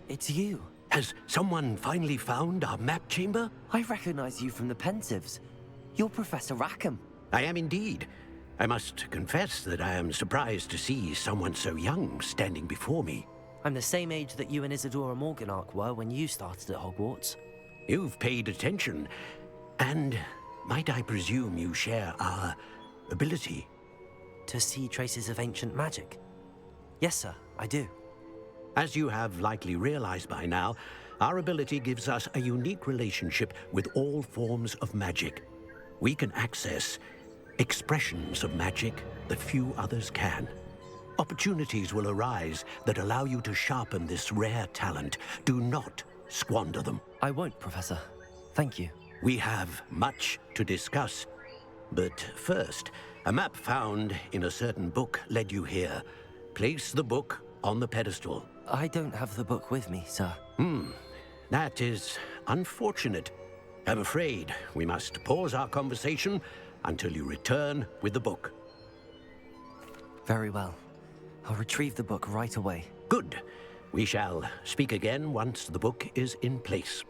It's you. Has someone finally found our map chamber? I recognize you from the Pensieves. You're Professor Rackham. I am indeed. I must confess that I am surprised to see someone so young standing before me. I'm the same age that you and Isadora Morganach were when you started at Hogwarts. You've paid attention. And might I presume you share our ability? To see traces of ancient magic? Yes, sir, I do. As you have likely realized by now, Our ability gives us a unique relationship with all forms of magic. We can access expressions of magic that few others can. Opportunities will arise that allow you to sharpen this rare talent. Do not squander them. I won't, Professor. Thank you. We have much to discuss. But first, a map found in a certain book led you here. Place the book on the pedestal. I don't have the book with me, sir. That is unfortunate. I'm afraid we must pause our conversation until you return with the book. Very well. I'll retrieve the book right away. Good. We shall speak again once the book is in place.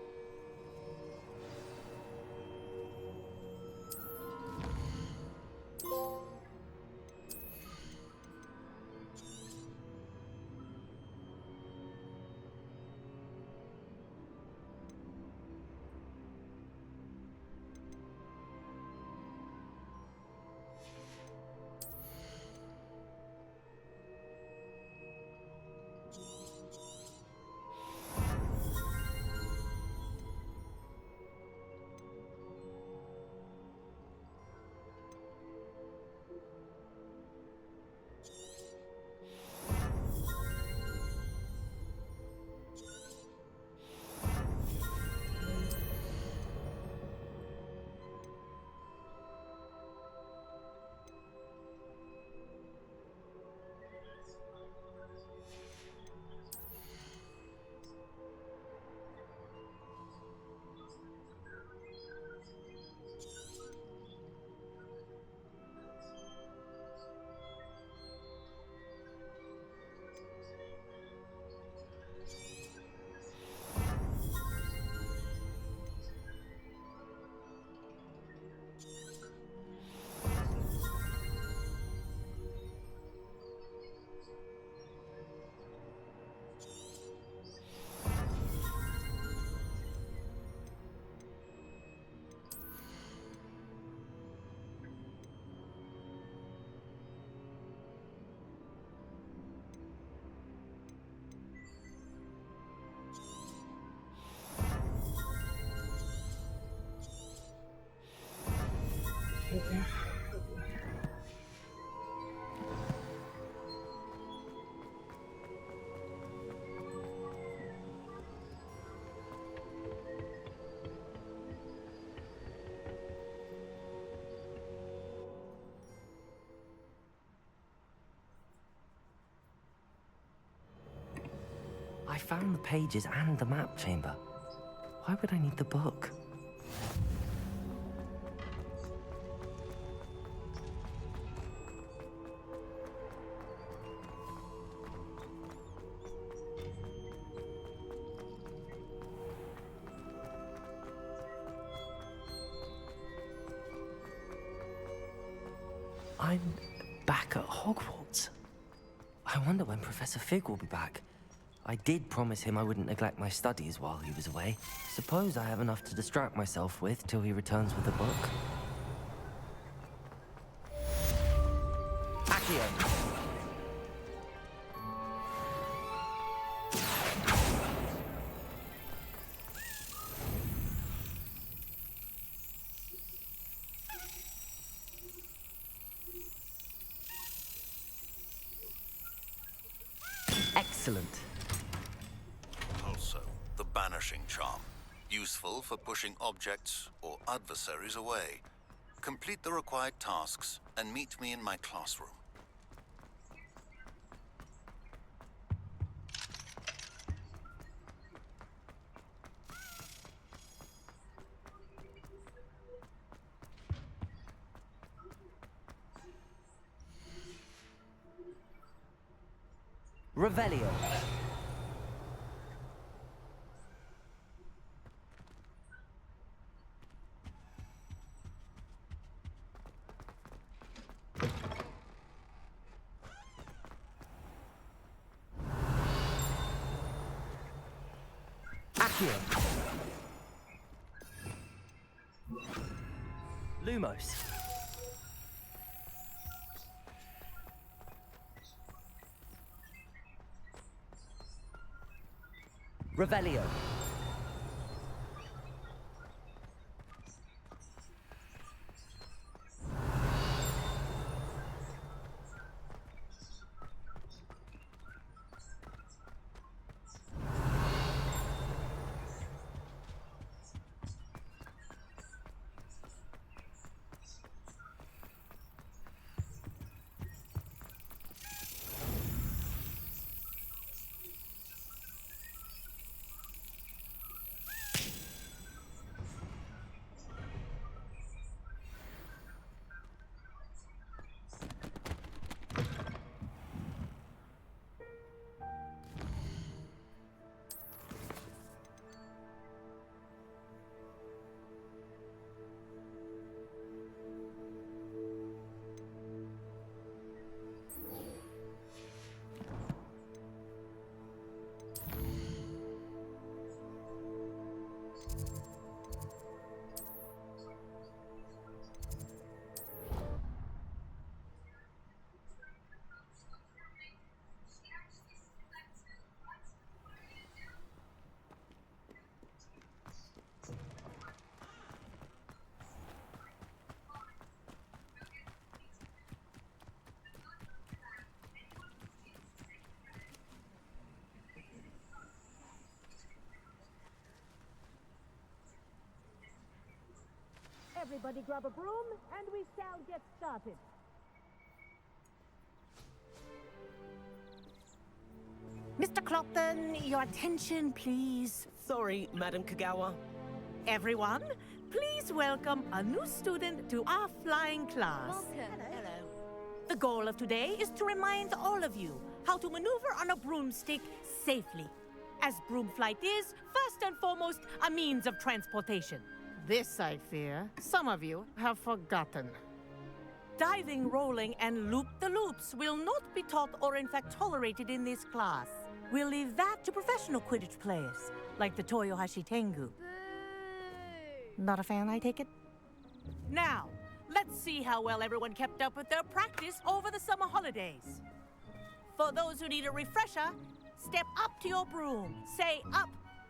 I found the pages and the map chamber. Why would I need the book? I'm back at Hogwarts. I wonder when Professor Fig will be back. I did promise him I wouldn't neglect my studies while he was away. Suppose I have enough to distract myself with till he returns with the book. Accio! Excellent. Also, the banishing charm. Useful for pushing objects or adversaries away. Complete the required tasks and meet me in my classroom. Revelio. Accio. Lumos. Revelio. Everybody grab a broom, and we shall get started. Mr. Clopton, your attention, please. Sorry, Madam Kagawa. Everyone, please welcome a new student to our flying class. Welcome. Hello. The goal of today is to remind all of you how to maneuver on a broomstick safely, as broom flight is, first and foremost, a means of transportation. This, I fear, some of you have forgotten. Diving, rolling, and loop-the-loops will not be taught or in fact tolerated in this class. We'll leave that to professional Quidditch players, like the Toyohashi Tengu. Not a fan, I take it? Now, let's see how well everyone kept up with their practice over the summer holidays. For those who need a refresher, step up to your broom, say up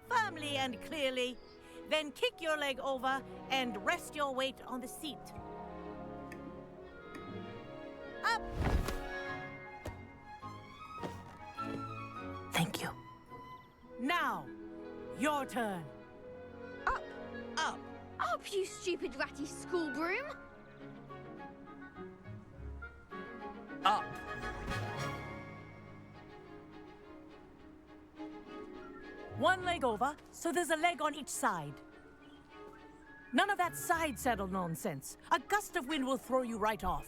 firmly and clearly, then kick your leg over and rest your weight on the seat. Up! Thank you. Now, your turn. Up! Up! Up, you stupid ratty school broom! Up. One leg over, so there's a leg on each side. None of that side saddle nonsense. A gust of wind will throw you right off.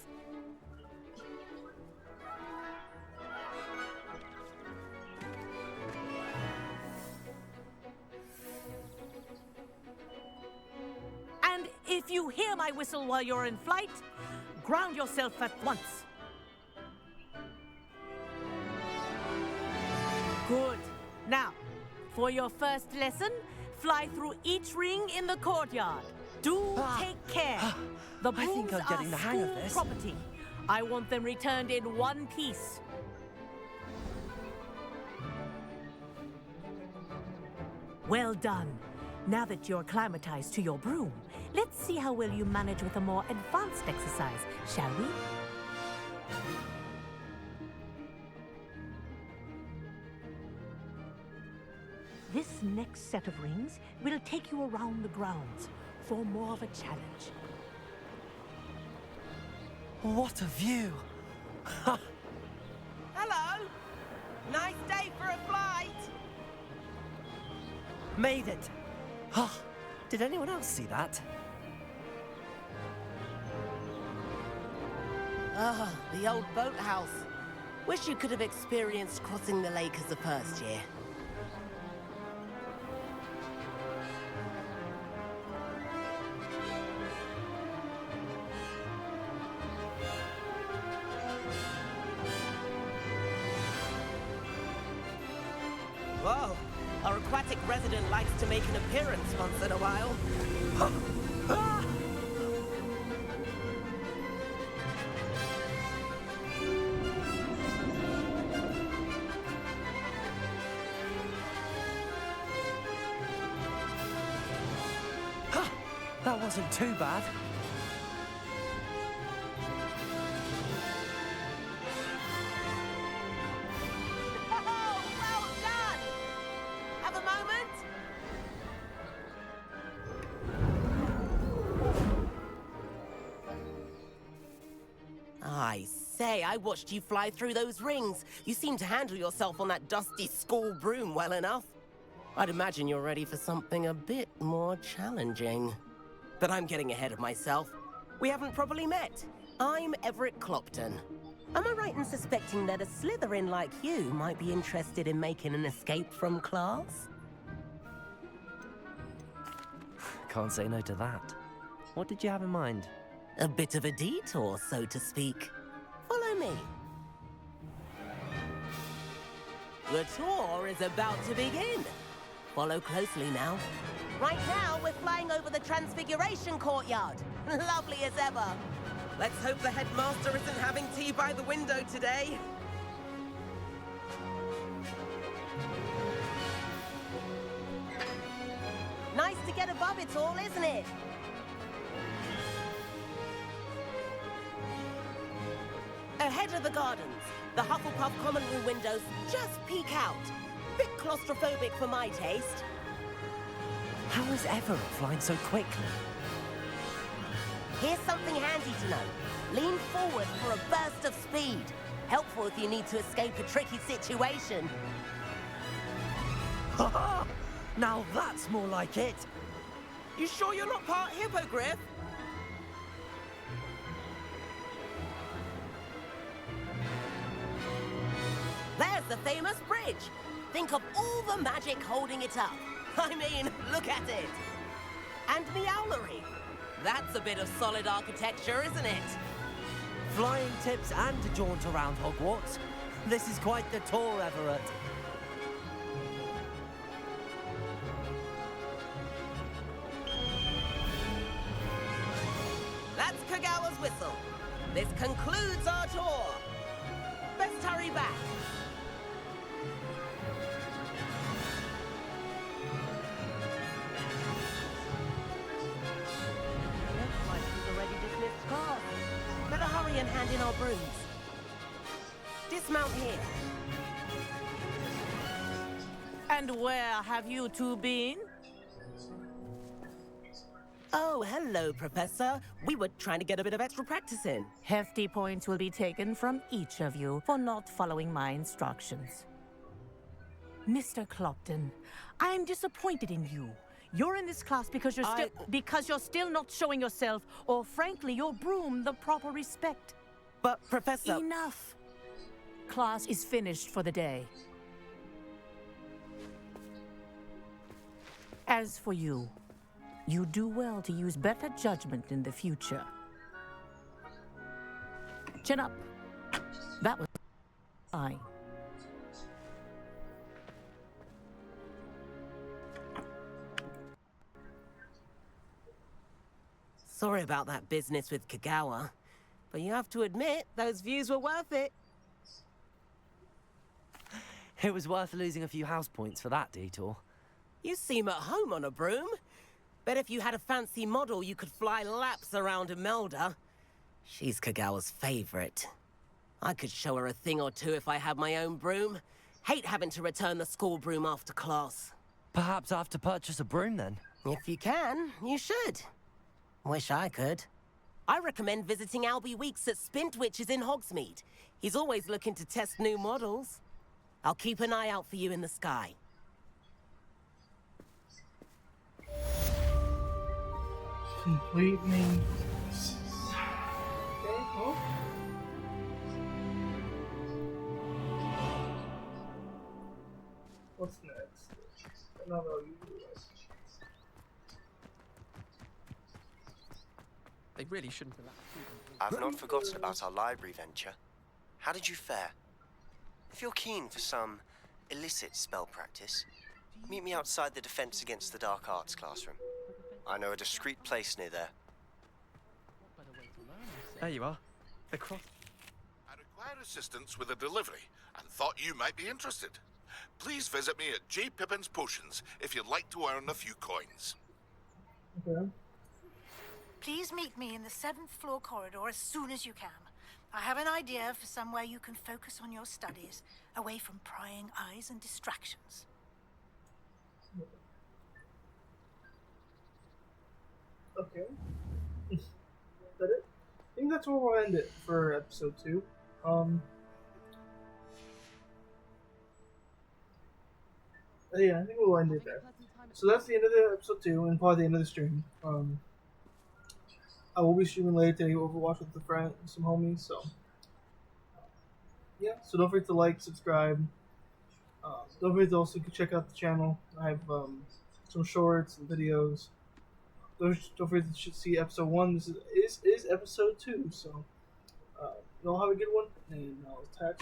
And if you hear my whistle while you're in flight, ground yourself at once. Good. Now, for your first lesson, fly through each ring in the courtyard. Do take care. The I think brooms I'm getting are the hang of school this. property. I want them returned in one piece. Well done. Now that you're acclimatized to your broom, let's see how well you manage with a more advanced exercise, shall we? This next set of rings will take you around the grounds for more of a challenge. What a view! Hello! Nice day for a flight! Made it! Oh, did anyone else see that? Ah, the old boathouse. Wish you could have experienced crossing the lake as a first year. Whoa, our aquatic resident likes to make an appearance once in a while. That wasn't too bad. Oh, well done! Have a moment? I say, I watched you fly through those rings. You seem to handle yourself on that dusty school broom well enough. I'd imagine you're ready for something a bit more challenging. But I'm getting ahead of myself. We haven't properly met. I'm Everett Clopton. Am I right in suspecting that a Slytherin like you might be interested in making an escape from class? Can't say no to that. What did you have in mind? A bit of a detour, so to speak. Follow me. The tour is about to begin. Follow closely now. Right now, we're flying over the Transfiguration Courtyard. Lovely as ever. Let's hope the headmaster isn't having tea by the window today. Nice to get above it all, isn't it? Ahead of the gardens, the Hufflepuff common room windows just peek out. Bit claustrophobic for my taste. How is Everett flying so quickly? Here's something handy to know. Lean forward for a burst of speed. Helpful if you need to escape a tricky situation. Ha! Now that's more like it. You sure you're not part hippogriff? There's the famous bridge. Think of all the magic holding it up. I mean, look at it. And the owlery. That's a bit of solid architecture, isn't it? Flying tips and a jaunt around Hogwarts. This is quite the tour, Everett. That's Kagawa's whistle. This concludes our tour. Let's hurry back. Looks like we've already dismissed class. Better hurry and hand in our brooms. Dismount here. And where have you two been? Oh, hello, Professor. We were trying to get a bit of extra practice in. Hefty points will be taken from each of you for not following my instructions. Mr. Clopton, I'm disappointed in you. You're in this class because you're still not showing yourself, or frankly, your broom, the proper respect. But, Professor... Enough. Class is finished for the day. As for you, you do well to use better judgment in the future. Chin up. That was fine. Sorry about that business with Kagawa, but you have to admit, those views were worth it. It was worth losing a few house points for that detour. You seem at home on a broom. Bet if you had a fancy model, you could fly laps around Imelda. She's Kagawa's favorite. I could show her a thing or two if I had my own broom. Hate having to return the school broom after class. Perhaps I have to purchase a broom then? If you can, you should. Wish I could. I recommend visiting Albie Weeks at Spintwitches in Hogsmeade. He's always looking to test new models. I'll keep an eye out for you in the sky. Complete main quests. Okay, well. What's next? No, you do this. They really shouldn't allow people. I've not forgotten about our library venture. How did you fare? If you're keen for some illicit spell practice, meet me outside the Defense Against the Dark Arts classroom. I know a discreet place near there. There you are. The cross. I require assistance with a delivery and thought you might be interested. Please visit me at J. Pippin's Potions if you'd like to earn a few coins. Okay. Please meet me in the 7th floor corridor as soon as you can. I have an idea for somewhere you can focus on your studies, away from prying eyes and distractions. Okay. Is that it? I think that's where we'll end it for episode 2. Yeah, I think we'll end it there. So that's the end of the episode 2, and probably the end of the stream. I will be streaming later today Overwatch with a friend, some homies, so yeah. So don't forget to like, subscribe. Don't forget to also check out the channel. I have some shorts and videos. Don't forget to see episode 1. This is episode 2, so y'all have a good one, and I'll attach